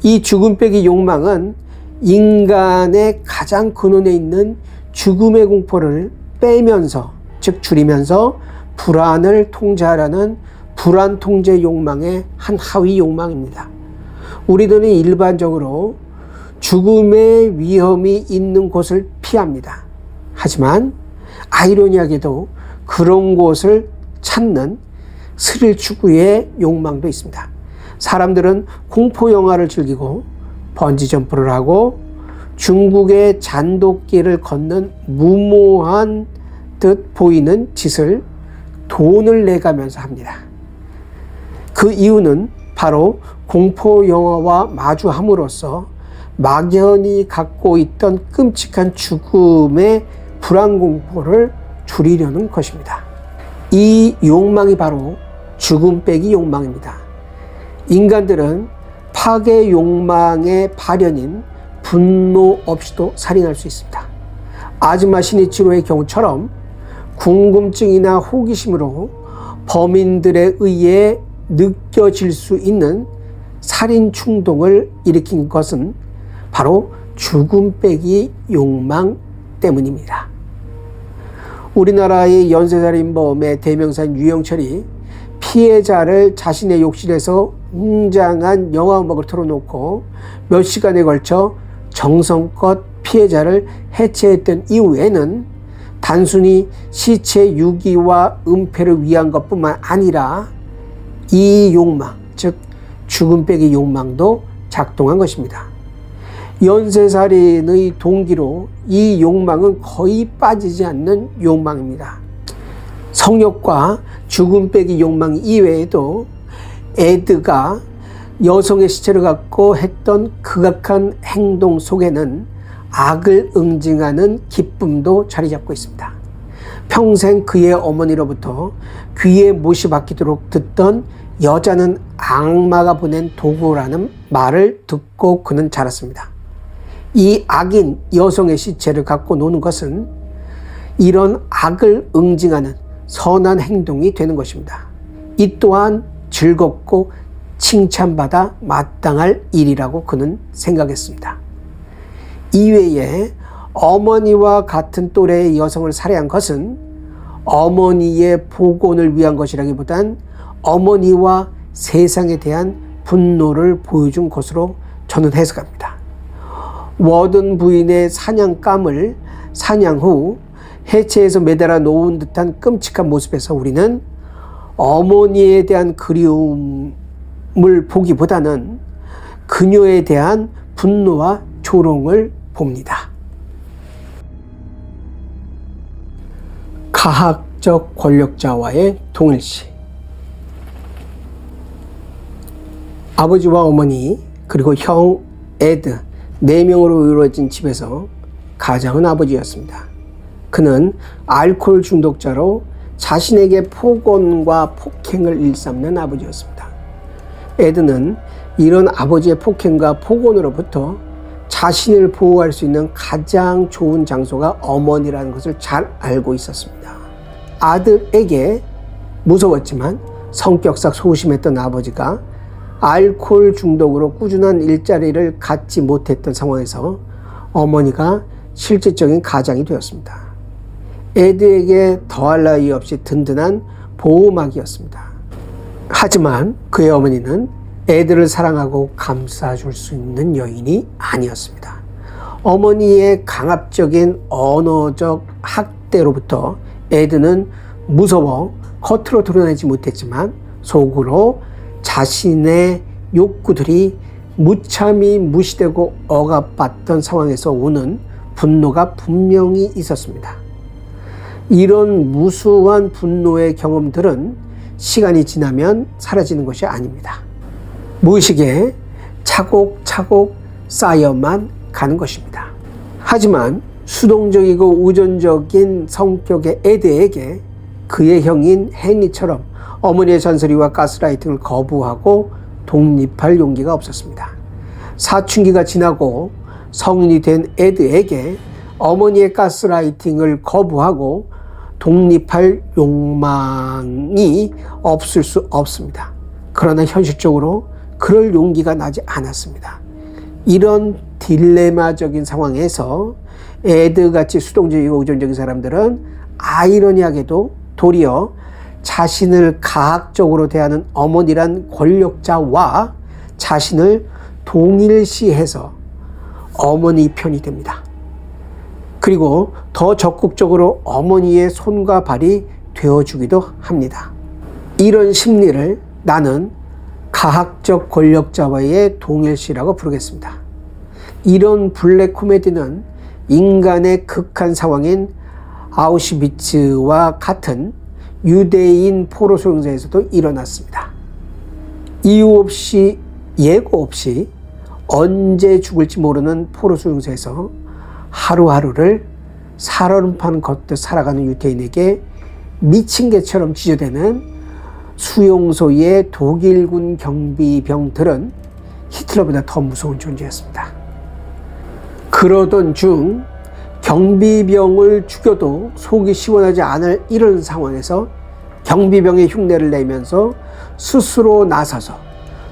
이 죽음 빼기 욕망은 인간의 가장 근원에 있는 죽음의 공포를 빼면서, 즉 줄이면서 불안을 통제하라는 불안 통제 욕망의 한 하위 욕망입니다. 우리들은 일반적으로 죽음의 위험이 있는 곳을 피합니다. 하지만 아이러니하게도 그런 곳을 찾는 스릴 추구의 욕망도 있습니다. 사람들은 공포 영화를 즐기고 번지 점프를 하고 중국의 잔도끼를 걷는 무모한 듯 보이는 짓을 돈을 내가면서 합니다. 그 이유는 바로 공포 영화와 마주함으로써 막연히 갖고 있던 끔찍한 죽음의 불안 공포를 줄이려는 것입니다. 이 욕망이 바로 죽음 빼기 욕망입니다. 인간들은 파괴 욕망의 발현인 분노 없이도 살인할 수 있습니다. 아즈마 시니치로의 경우처럼 궁금증이나 호기심으로 범인들에 의해 느껴질 수 있는 살인 충동을 일으킨 것은 바로 죽음 빼기 욕망 때문입니다. 우리나라의 연쇄살인범의 대명사인 유영철이 피해자를 자신의 욕실에서 웅장한 영화음악을 틀어놓고 몇 시간에 걸쳐 정성껏 피해자를 해체했던 이후에는 단순히 시체 유기와 은폐를 위한 것뿐만 아니라 이 욕망, 즉 죽음 빼기 욕망도 작동한 것입니다. 연쇄살인의 동기로 이 욕망은 거의 빠지지 않는 욕망입니다. 성욕과 죽음 빼기 욕망 이외에도 에드가 여성의 시체를 갖고 했던 극악한 행동 속에는 악을 응징하는 기쁨도 자리 잡고 있습니다. 평생 그의 어머니로부터 귀에 못이 박히도록 듣던 여자는 악마가 보낸 도구라는 말을 듣고 그는 자랐습니다. 이 악인 여성의 시체를 갖고 노는 것은 이런 악을 응징하는 선한 행동이 되는 것입니다. 이 또한 즐겁고 칭찬받아 마땅할 일이라고 그는 생각했습니다. 이외에 어머니와 같은 또래의 여성을 살해한 것은 어머니의 복원을 위한 것이라기보단 어머니와 세상에 대한 분노를 보여준 것으로 저는 해석합니다. 워든 부인의 사냥감을 사냥 후 해체해서 매달아 놓은 듯한 끔찍한 모습에서 우리는 어머니에 대한 그리움을 보기보다는 그녀에 대한 분노와 조롱을 봅니다. 가학적 권력자와의 통일시. 아버지와 어머니 그리고 형 에드 4명으로 이루어진 집에서 가장은 아버지였습니다. 그는 알코올 중독자로 자신에게 폭언과 폭행을 일삼는 아버지였습니다. 에드는 이런 아버지의 폭행과 폭언으로부터 자신을 보호할 수 있는 가장 좋은 장소가 어머니라는 것을 잘 알고 있었습니다. 아들에게 무서웠지만 성격상 소심했던 아버지가 알코올 중독으로 꾸준한 일자리를 갖지 못했던 상황에서 어머니가 실질적인 가장이 되었습니다. 에드에게 더할 나위 없이 든든한 보호막이었습니다. 하지만 그의 어머니는 에드를 사랑하고 감싸줄 수 있는 여인이 아니었습니다. 어머니의 강압적인 언어적 학대로부터 에드는 무서워 겉으로 드러내지 못했지만 속으로 자신의 욕구들이 무참히 무시되고 억압받던 상황에서 오는 분노가 분명히 있었습니다. 이런 무수한 분노의 경험들은 시간이 지나면 사라지는 것이 아닙니다. 무의식에 차곡차곡 쌓여만 가는 것입니다. 하지만 수동적이고 의존적인 성격의 에드에게 그의 형인 헨리처럼 어머니의 잔소리와 가스라이팅을 거부하고 독립할 용기가 없었습니다. 사춘기가 지나고 성인이 된 에드에게 어머니의 가스라이팅을 거부하고 독립할 욕망이 없을 수 없습니다. 그러나 현실적으로 그럴 용기가 나지 않았습니다. 이런 딜레마적인 상황에서 에드같이 수동적이고 의존적인 사람들은 아이러니하게도 도리어 자신을 가학적으로 대하는 어머니란 권력자와 자신을 동일시해서 어머니 편이 됩니다. 그리고 더 적극적으로 어머니의 손과 발이 되어주기도 합니다. 이런 심리를 나는 가학적 권력자와의 동일시라고 부르겠습니다. 이런 블랙 코미디는 인간의 극한 상황인 아우슈비츠와 같은 유대인 포로 수용소에서도 일어났습니다. 이유 없이 예고 없이 언제 죽을지 모르는 포로 수용소에서 하루하루를 살얼음판 걷듯 살아가는 유태인에게 미친 개처럼 지저대는 수용소의 독일군 경비병들은 히틀러보다 더 무서운 존재였습니다. 그러던 중 경비병을 죽여도 속이 시원하지 않을 이런 상황에서 경비병의 흉내를 내면서 스스로 나서서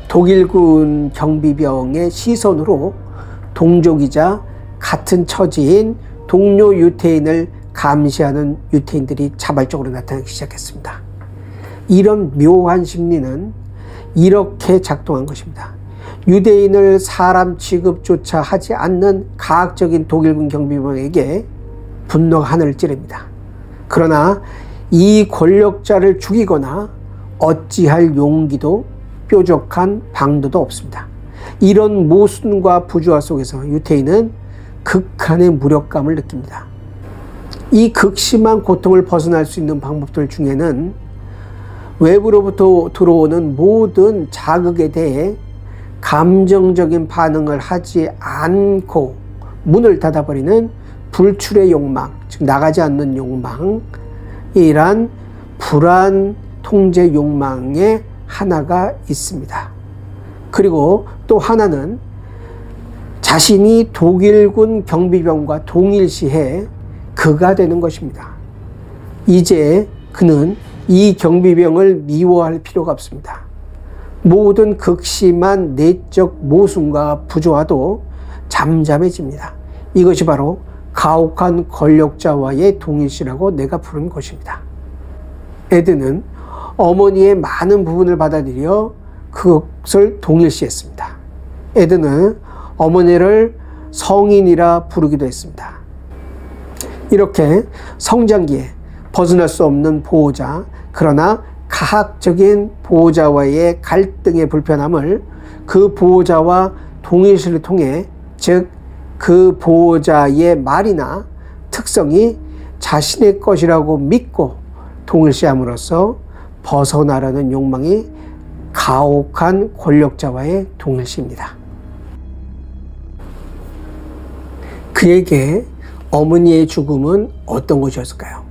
독일군 경비병의 시선으로 동족이자 같은 처지인 동료 유태인을 감시하는 유태인들이 자발적으로 나타나기 시작했습니다. 이런 묘한 심리는 이렇게 작동한 것입니다. 유대인을 사람 취급조차 하지 않는 가학적인 독일군 경비병에게 분노가 하늘을 찌릅니다. 그러나 이 권력자를 죽이거나 어찌할 용기도 뾰족한 방도도 없습니다. 이런 모순과 부조화 속에서 유태인은 극한의 무력감을 느낍니다. 이 극심한 고통을 벗어날 수 있는 방법들 중에는 외부로부터 들어오는 모든 자극에 대해 감정적인 반응을 하지 않고 문을 닫아버리는 불출의 욕망, 즉 나가지 않는 욕망이란 불안 통제 욕망의 하나가 있습니다. 그리고 또 하나는 자신이 독일군 경비병과 동일시해 그가 되는 것입니다. 이제 그는 이 경비병을 미워할 필요가 없습니다. 모든 극심한 내적 모순과 부조화도 잠잠해집니다. 이것이 바로 가혹한 권력자와의 동일시라고 내가 부른 것입니다. 에드는 어머니의 많은 부분을 받아들여 그것을 동일시했습니다. 에드는 어머니를 성인이라 부르기도 했습니다. 이렇게 성장기에 벗어날 수 없는 보호자, 그러나 가학적인 보호자와의 갈등의 불편함을 그 보호자와 동일시를 통해, 즉 그 보호자의 말이나 특성이 자신의 것이라고 믿고 동일시함으로써 벗어나려는 욕망이 가혹한 권력자와의 동일시입니다. 그에게 어머니의 죽음은 어떤 것이었을까요?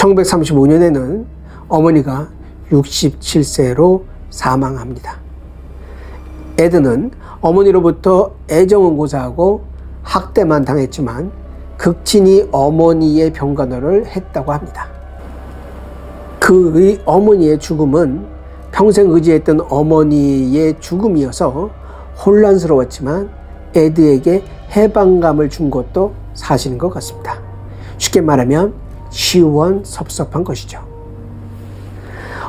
1935년에는 어머니가 67세로 사망합니다. 에드는 어머니로부터 애정은 고사하고 학대만 당했지만 극진히 어머니의 병간호를 했다고 합니다. 그의 어머니의 죽음은 평생 의지했던 어머니의 죽음이어서 혼란스러웠지만 에드에게 해방감을 준 것도 사실인 것 같습니다. 쉽게 말하면 시원섭섭한 것이죠.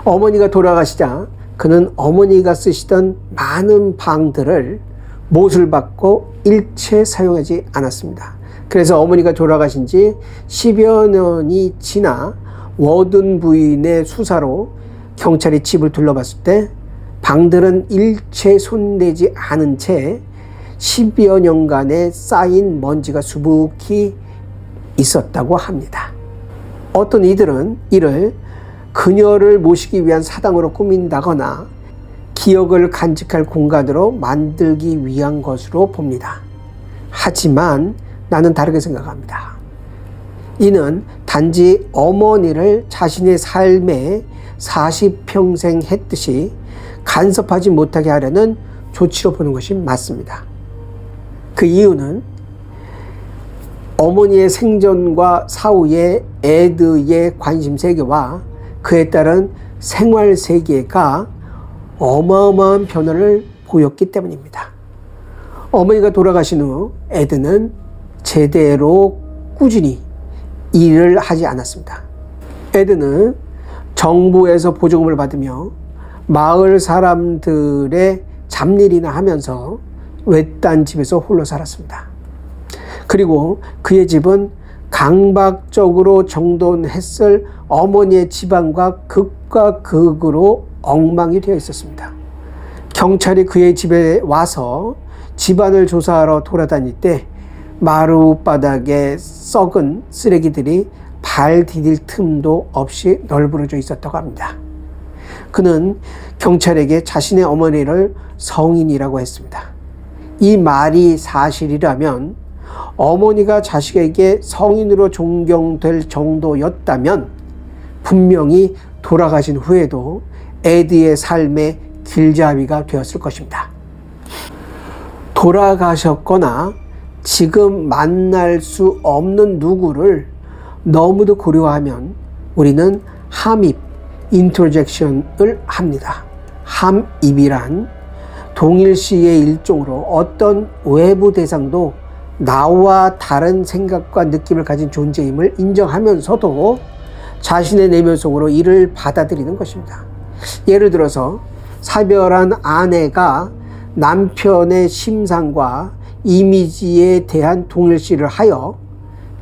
어머니가 돌아가시자 그는 어머니가 쓰시던 많은 방들을 못을 받고 일체 사용하지 않았습니다. 그래서 어머니가 돌아가신 지 10여 년이 지나 워든 부인의 수사로 경찰이 집을 둘러봤을 때 방들은 일체 손대지 않은 채 10여 년간의 쌓인 먼지가 수북히 있었다고 합니다. 어떤 이들은 이를 그녀를 모시기 위한 사당으로 꾸민다거나 기억을 간직할 공간으로 만들기 위한 것으로 봅니다. 하지만 나는 다르게 생각합니다. 이는 단지 어머니를 자신의 삶에 40평생 했듯이 간섭하지 못하게 하려는 조치로 보는 것이 맞습니다. 그 이유는 어머니의 생전과 사후의 에드의 관심 세계와 그에 따른 생활 세계가 어마어마한 변화를 보였기 때문입니다. 어머니가 돌아가신 후 에드는 제대로 꾸준히 일을 하지 않았습니다. 에드는 정부에서 보조금을 받으며 마을 사람들의 잡일이나 하면서 외딴 집에서 홀로 살았습니다. 그리고 그의 집은 강박적으로 정돈했을 어머니의 집안과 극과 극으로 엉망이 되어 있었습니다. 경찰이 그의 집에 와서 집안을 조사하러 돌아다닐 때 마룻바닥에 썩은 쓰레기들이 발 디딜 틈도 없이 널브러져 있었다고 합니다. 그는 경찰에게 자신의 어머니를 성인이라고 했습니다. 이 말이 사실이라면 어머니가 자식에게 성인으로 존경될 정도였다면 분명히 돌아가신 후에도 에드의 삶의 길잡이가 되었을 것입니다. 돌아가셨거나 지금 만날 수 없는 누구를 너무도 고려하면 우리는 함입, 인트로젝션을 합니다. 함입이란 동일시의 일종으로 어떤 외부 대상도 나와 다른 생각과 느낌을 가진 존재임을 인정하면서도 자신의 내면 속으로 이를 받아들이는 것입니다. 예를 들어서 사별한 아내가 남편의 심상과 이미지에 대한 동일시를 하여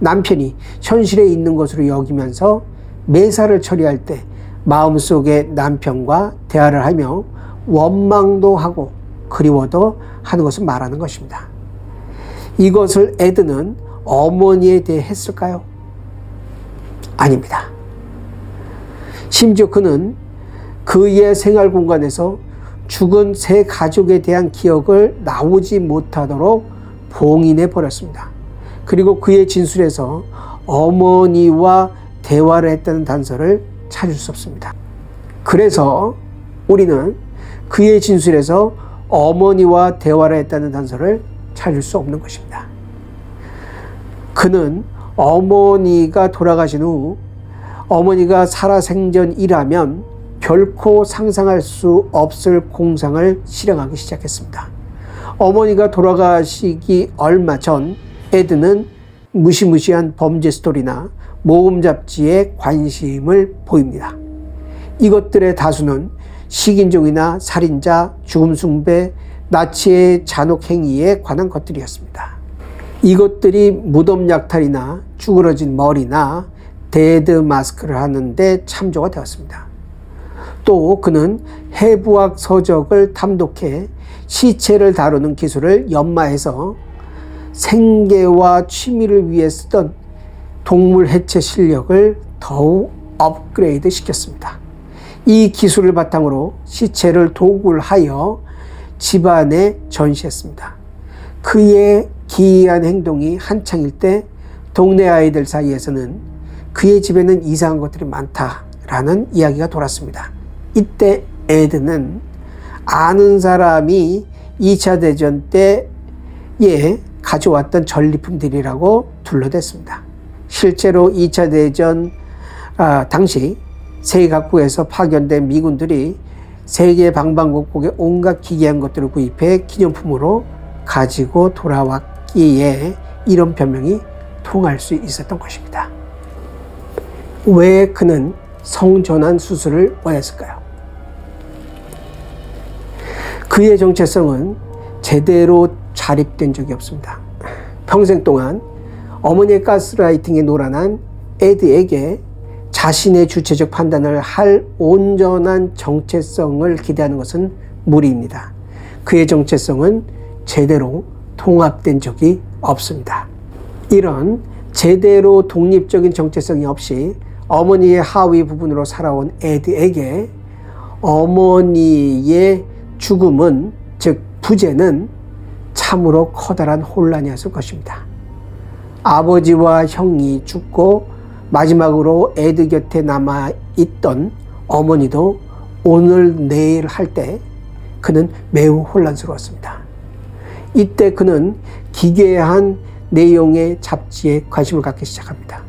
남편이 현실에 있는 것으로 여기면서 매사를 처리할 때 마음속에 남편과 대화를 하며 원망도 하고 그리워도 하는 것을 말하는 것입니다. 이것을 에드는 어머니에 대해 했을까요? 아닙니다. 심지어 그는 그의 생활 공간에서 죽은 새 가족에 대한 기억을 나오지 못하도록 봉인해 버렸습니다. 그리고 그의 진술에서 어머니와 대화를 했다는 단서를 찾을 수 없습니다. 그래서 우리는 그의 진술에서 어머니와 대화를 했다는 단서를 찾을 수 없는 것입니다. 그는 어머니가 돌아가신 후 어머니가 살아생전이라면 결코 상상할 수 없을 공상을 실행하기 시작했습니다. 어머니가 돌아가시기 얼마 전 에드는 무시무시한 범죄 스토리나 모험 잡지에 관심을 보입니다. 이것들의 다수는 식인종이나 살인자, 죽음 숭배, 나치의 잔혹 행위에 관한 것들이었습니다. 이것들이 무덤 약탈이나 쭈그러진 머리나 데드 마스크를 하는데 참조가 되었습니다. 또 그는 해부학 서적을 탐독해 시체를 다루는 기술을 연마해서 생계와 취미를 위해 쓰던 동물 해체 실력을 더욱 업그레이드 시켰습니다. 이 기술을 바탕으로 시체를 도굴하여 집안에 전시했습니다. 그의 기이한 행동이 한창일 때 동네 아이들 사이에서는 그의 집에는 이상한 것들이 많다라는 이야기가 돌았습니다. 이때 에드는 아는 사람이 2차 대전 때에 가져왔던 전리품들이라고 둘러댔습니다. 실제로 2차 대전 당시 세계 각국에서 파견된 미군들이 세계 방방곡곡에 온갖 기괴한 것들을 구입해 기념품으로 가지고 돌아왔기에 이런 변명이 통할 수 있었던 것입니다. 왜 그는 성전환 수술을 원했을까요? 그의 정체성은 제대로 자립된 적이 없습니다. 평생 동안 어머니의 가스라이팅에 노란한 에드에게 자신의 주체적 판단을 할 온전한 정체성을 기대하는 것은 무리입니다. 그의 정체성은 제대로 통합된 적이 없습니다. 이런 제대로 독립적인 정체성이 없이 어머니의 하위 부분으로 살아온 에드에게 어머니의 죽음은, 즉 부재는 참으로 커다란 혼란이었을 것입니다. 아버지와 형이 죽고 마지막으로 에드 곁에 남아있던 어머니도 오늘 내일 할 때 그는 매우 혼란스러웠습니다. 이때 그는 기괴한 내용의 잡지에 관심을 갖기 시작합니다.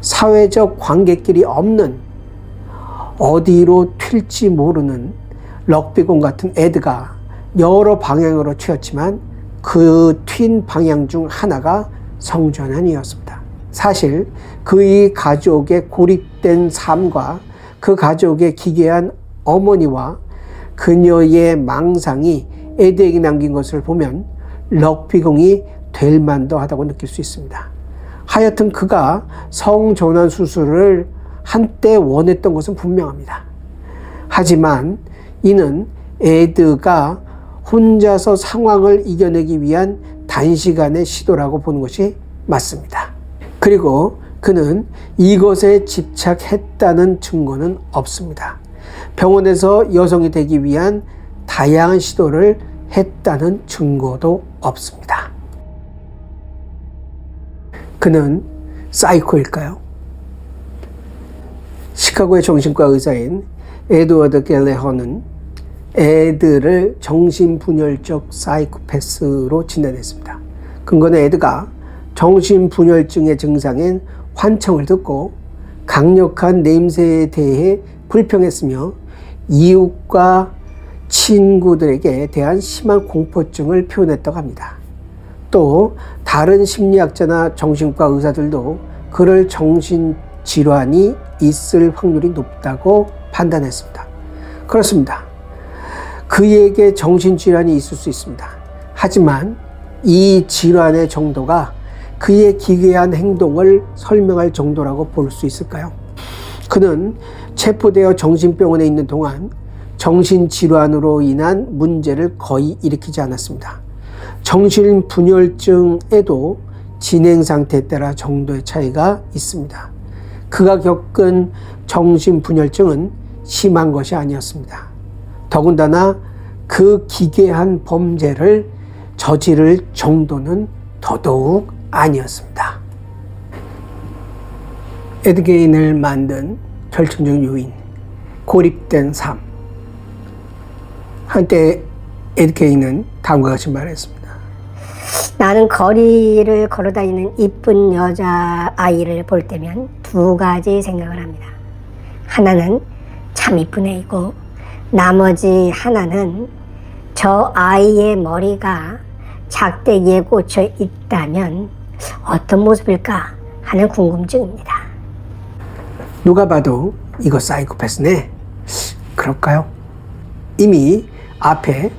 사회적 관객길이 없는, 어디로 튈지 모르는 럭비공 같은 에드가 여러 방향으로 튀었지만 그 튄 방향 중 하나가 성전환이었습니다. 사실 그의 가족의 고립된 삶과 그 가족의 기괴한 어머니와 그녀의 망상이 에드에게 남긴 것을 보면 럭비공이 될 만도 하다고 느낄 수 있습니다. 하여튼 그가 성전환 수술을 한때 원했던 것은 분명합니다. 하지만 이는 에드가 혼자서 상황을 이겨내기 위한 단시간의 시도라고 보는 것이 맞습니다. 그리고 그는 이것에 집착했다는 증거는 없습니다. 병원에서 여성이 되기 위한 다양한 시도를 했다는 증거도 없습니다. 그는 사이코일까요? 시카고의 정신과 의사인 에드워드 갤레허는 에드를 정신분열적 사이코패스로 진단했습니다. 근거는 에드가 정신분열증의 증상인 환청을 듣고 강력한 냄새에 대해 불평했으며 이웃과 친구들에게 대한 심한 공포증을 표현했다고 합니다. 또 다른 심리학자나 정신과 의사들도 그를 정신질환이 있을 확률이 높다고 판단했습니다. 그렇습니다. 그에게 정신질환이 있을 수 있습니다. 하지만 이 질환의 정도가 그의 기괴한 행동을 설명할 정도라고 볼 수 있을까요? 그는 체포되어 정신병원에 있는 동안 정신질환으로 인한 문제를 거의 일으키지 않았습니다. 정신분열증에도 진행 상태에 따라 정도의 차이가 있습니다. 그가 겪은 정신분열증은 심한 것이 아니었습니다. 더군다나 그 기괴한 범죄를 저지를 정도는 더더욱 아니었습니다. 에드 게인을 만든 결정적 요인, 고립된 삶. 한때 에드 게인은 다음과 같이 말했습니다. 나는 거리를 걸어다니는 이쁜 여자아이를 볼 때면 두 가지 생각을 합니다. 하나는 참 이쁜 애이고 나머지 하나는 저 아이의 머리가 작대기에 꽂혀 있다면 어떤 모습일까 하는 궁금증입니다. 누가 봐도 이거 사이코패스네. 그럴까요? 이미 앞에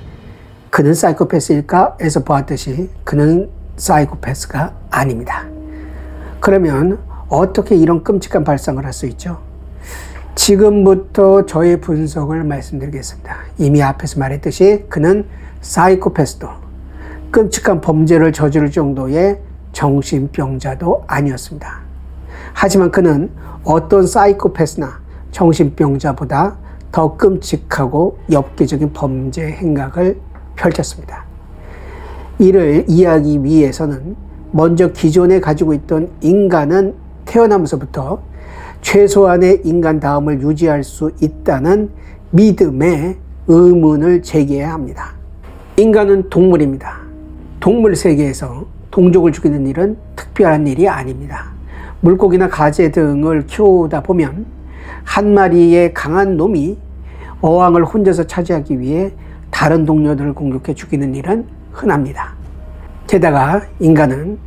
그는 사이코패스일까 에서 보았듯이 그는 사이코패스가 아닙니다. 그러면 어떻게 이런 끔찍한 발상을 할 수 있죠? 지금부터 저의 분석을 말씀드리겠습니다. 이미 앞에서 말했듯이 그는 사이코패스도 끔찍한 범죄를 저지를 정도의 정신병자도 아니었습니다. 하지만 그는 어떤 사이코패스나 정신병자보다 더 끔찍하고 엽기적인 범죄 행각을 펼쳤습니다. 이를 이해하기 위해서는 먼저 기존에 가지고 있던 인간은 태어나면서부터 최소한의 인간다움을 유지할 수 있다는 믿음에 의문을 제기해야 합니다. 인간은 동물입니다. 동물 세계에서 동족을 죽이는 일은 특별한 일이 아닙니다. 물고기나 가재 등을 키우다 보면 한 마리의 강한 놈이 어항을 혼자서 차지하기 위해 다른 동료들을 공격해 죽이는 일은 흔합니다. 게다가 인간은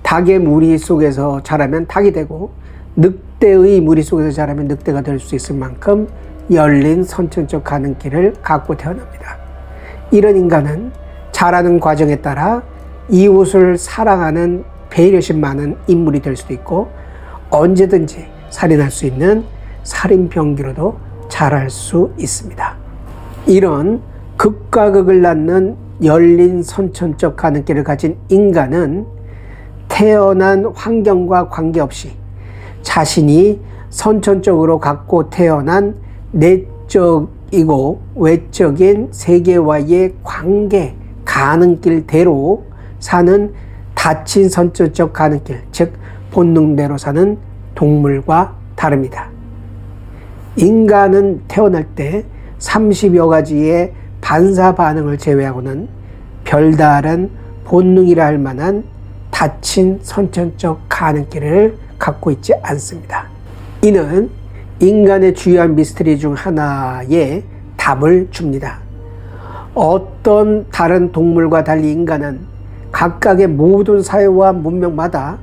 닭의 무리 속에서 자라면 닭이 되고 늑대의 무리 속에서 자라면 늑대가 될 수 있을 만큼 열린 선천적 가능기를 갖고 태어납니다. 이런 인간은 자라는 과정에 따라 이웃을 사랑하는 배려심 많은 인물이 될 수도 있고 언제든지 살인할 수 있는 살인병기로도 자랄 수 있습니다. 이런 극과 극을 낳는 열린 선천적 가능기를 가진 인간은 태어난 환경과 관계없이 자신이 선천적으로 갖고 태어난 내적이고 외적인 세계와의 관계, 가능길대로 사는 닫힌 선천적 가능길, 즉 본능대로 사는 동물과 다릅니다. 인간은 태어날 때 30여 가지의 반사 반응을 제외하고는 별다른 본능이라 할 만한 닫힌 선천적 가능기를 갖고 있지 않습니다. 이는 인간의 주요한 미스터리 중 하나의 답을 줍니다. 어떤 다른 동물과 달리 인간은 각각의 모든 사회와 문명마다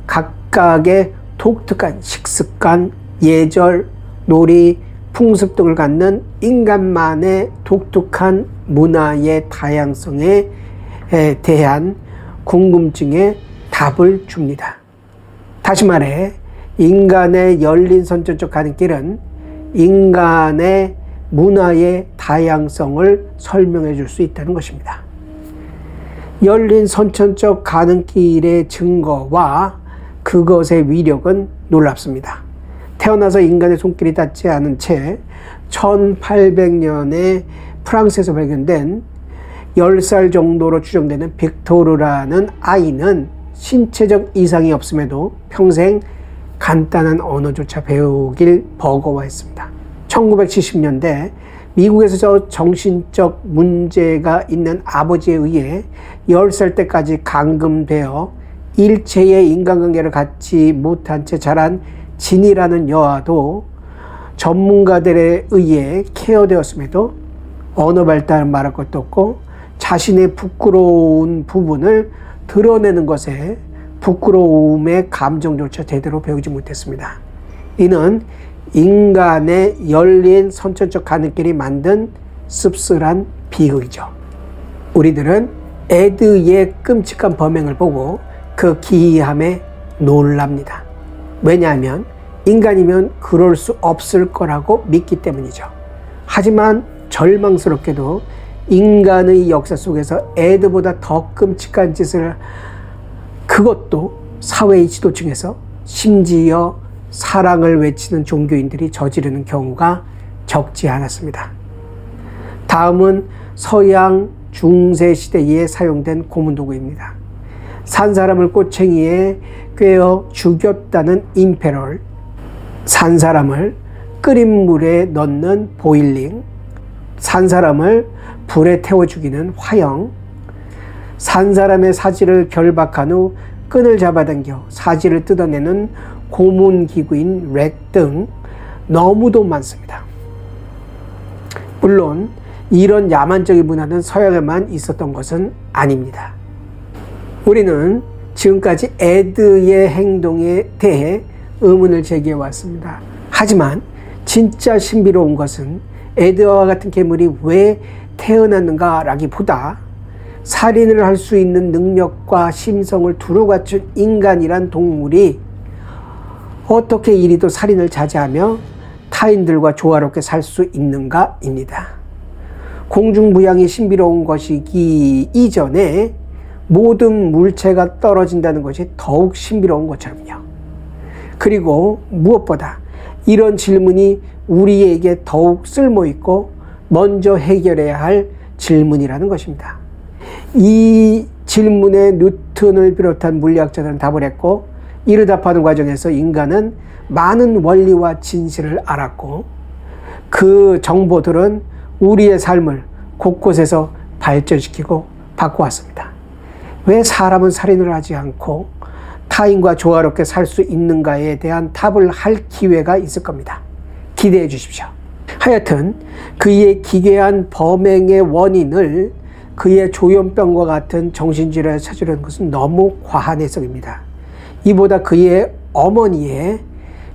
각각의 독특한 식습관, 예절, 놀이, 풍습 등을 갖는 인간만의 독특한 문화의 다양성에 대한 궁금증에 답을 줍니다. 다시 말해 인간의 열린 선천적 가능길은 인간의 문화의 다양성을 설명해 줄 수 있다는 것입니다. 열린 선천적 가능길의 증거와 그것의 위력은 놀랍습니다. 태어나서 인간의 손길이 닿지 않은 채 1800년에 프랑스에서 발견된 10살 정도로 추정되는 빅토르라는 아이는 신체적 이상이 없음에도 평생 간단한 언어조차 배우길 버거워했습니다. 1970년대 미국에서 정신적 문제가 있는 아버지에 의해 10살 때까지 감금되어 일체의 인간관계를 갖지 못한 채 자란 진이라는 여아도 전문가들에 의해 케어되었음에도 언어 발달은 말할 것도 없고 자신의 부끄러운 부분을 드러내는 것에 부끄러움의 감정조차 제대로 배우지 못했습니다. 이는 인간의 열린 선천적 가능길이 만든 씁쓸한 비극이죠. 우리들은 에드의 끔찍한 범행을 보고 그 기이함에 놀랍니다. 왜냐하면 인간이면 그럴 수 없을 거라고 믿기 때문이죠. 하지만 절망스럽게도 인간의 역사 속에서 에드보다 더 끔찍한 짓을, 그것도 사회의 지도층에서 심지어 사랑을 외치는 종교인들이 저지르는 경우가 적지 않았습니다. 다음은 서양 중세 시대에 사용된 고문도구입니다. 산 사람을 꼬챙이에 꿰어 죽였다는 임페럴, 산 사람을 끓인 물에 넣는 보일링, 산 사람을 불에 태워 죽이는 화형, 산 사람의 사지를 결박한 후 끈을 잡아당겨 사지를 뜯어내는 고문기구인 렉 등 너무도 많습니다. 물론 이런 야만적인 문화는 서양에만 있었던 것은 아닙니다. 우리는 지금까지 에드의 행동에 대해 의문을 제기해 왔습니다. 하지만 진짜 신비로운 것은 에드와 같은 괴물이 왜 태어났는가라기보다 살인을 할 수 있는 능력과 심성을 두루 갖춘 인간이란 동물이 어떻게 이리도 살인을 자제하며 타인들과 조화롭게 살 수 있는가입니다. 공중부양이 신비로운 것이기 이전에 모든 물체가 떨어진다는 것이 더욱 신비로운 것처럼요. 그리고 무엇보다 이런 질문이 우리에게 더욱 쓸모있고 먼저 해결해야 할 질문이라는 것입니다. 이 질문에 뉴턴을 비롯한 물리학자들은 답을 했고 이를 답하는 과정에서 인간은 많은 원리와 진실을 알았고 그 정보들은 우리의 삶을 곳곳에서 발전시키고 바꿔왔습니다. 왜 사람은 살인을 하지 않고 타인과 조화롭게 살 수 있는가에 대한 답을 할 기회가 있을 겁니다. 기대해 주십시오. 하여튼 그의 기괴한 범행의 원인을 그의 조현병과 같은 정신질환에 찾으려는 것은 너무 과한 해석입니다. 이보다 그의 어머니의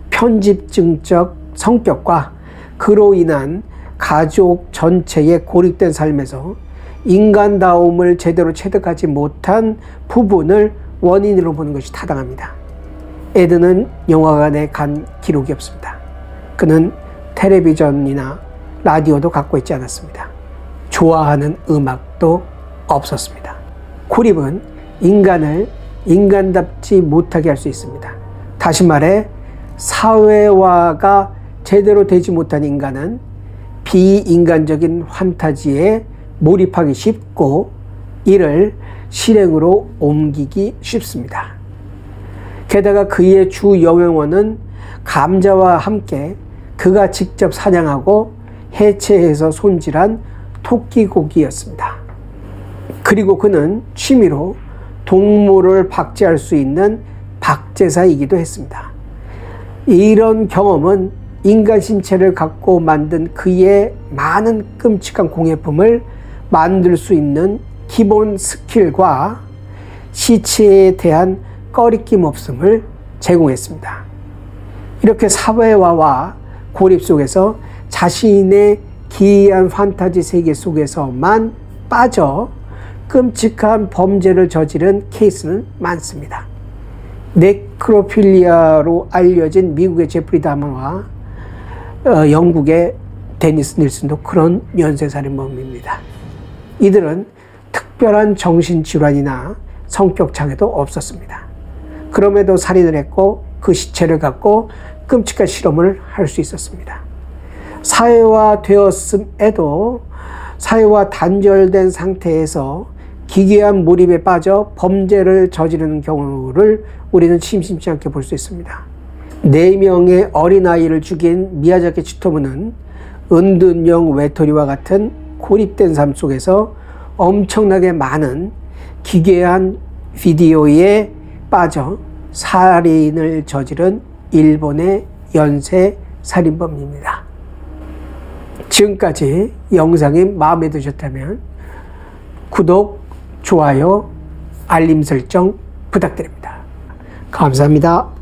편집증적 성격과 그로 인한 가족 전체의 고립된 삶에서 인간다움을 제대로 체득하지 못한 부분을 원인으로 보는 것이 타당합니다. 에드는 영화관에 간 기록이 없습니다. 그는 텔레비전이나 라디오도 갖고 있지 않았습니다. 좋아하는 음악도 없었습니다. 고립은 인간을 인간답지 못하게 할 수 있습니다. 다시 말해 사회화가 제대로 되지 못한 인간은 비인간적인 환타지에 몰입하기 쉽고 이를 실행으로 옮기기 쉽습니다. 게다가 그의 주 영양원은 감자와 함께 그가 직접 사냥하고 해체해서 손질한 토끼고기였습니다. 그리고 그는 취미로 동물을 박제할 수 있는 박제사이기도 했습니다. 이런 경험은 인간 신체를 갖고 만든 그의 많은 끔찍한 공예품을 만들 수 있는 기본 스킬과 시체에 대한 꺼리낌 없음을 제공했습니다. 이렇게 사회화와 고립 속에서 자신의 기이한 판타지 세계 속에서만 빠져 끔찍한 범죄를 저지른 케이스는 많습니다. 네크로필리아로 알려진 미국의 제프리 다머와 영국의 데니스 닐슨도 그런 연쇄살인범입니다. 이들은 특별한 정신질환이나 성격장애도 없었습니다. 그럼에도 살인을 했고 그 시체를 갖고 끔찍한 실험을 할 수 있었습니다. 사회화되었음에도 사회와 단절된 상태에서 기괴한 몰입에 빠져 범죄를 저지르는 경우를 우리는 심심치 않게 볼 수 있습니다. 4명의 어린아이를 죽인 미야자키 치토무는 은둔형 외톨이와 같은 고립된 삶 속에서 엄청나게 많은 기괴한 비디오에 빠져 살인을 저지른 일본의 연쇄 살인범입니다. 지금까지 영상이 마음에 드셨다면 구독, 좋아요, 알림 설정 부탁드립니다. 감사합니다.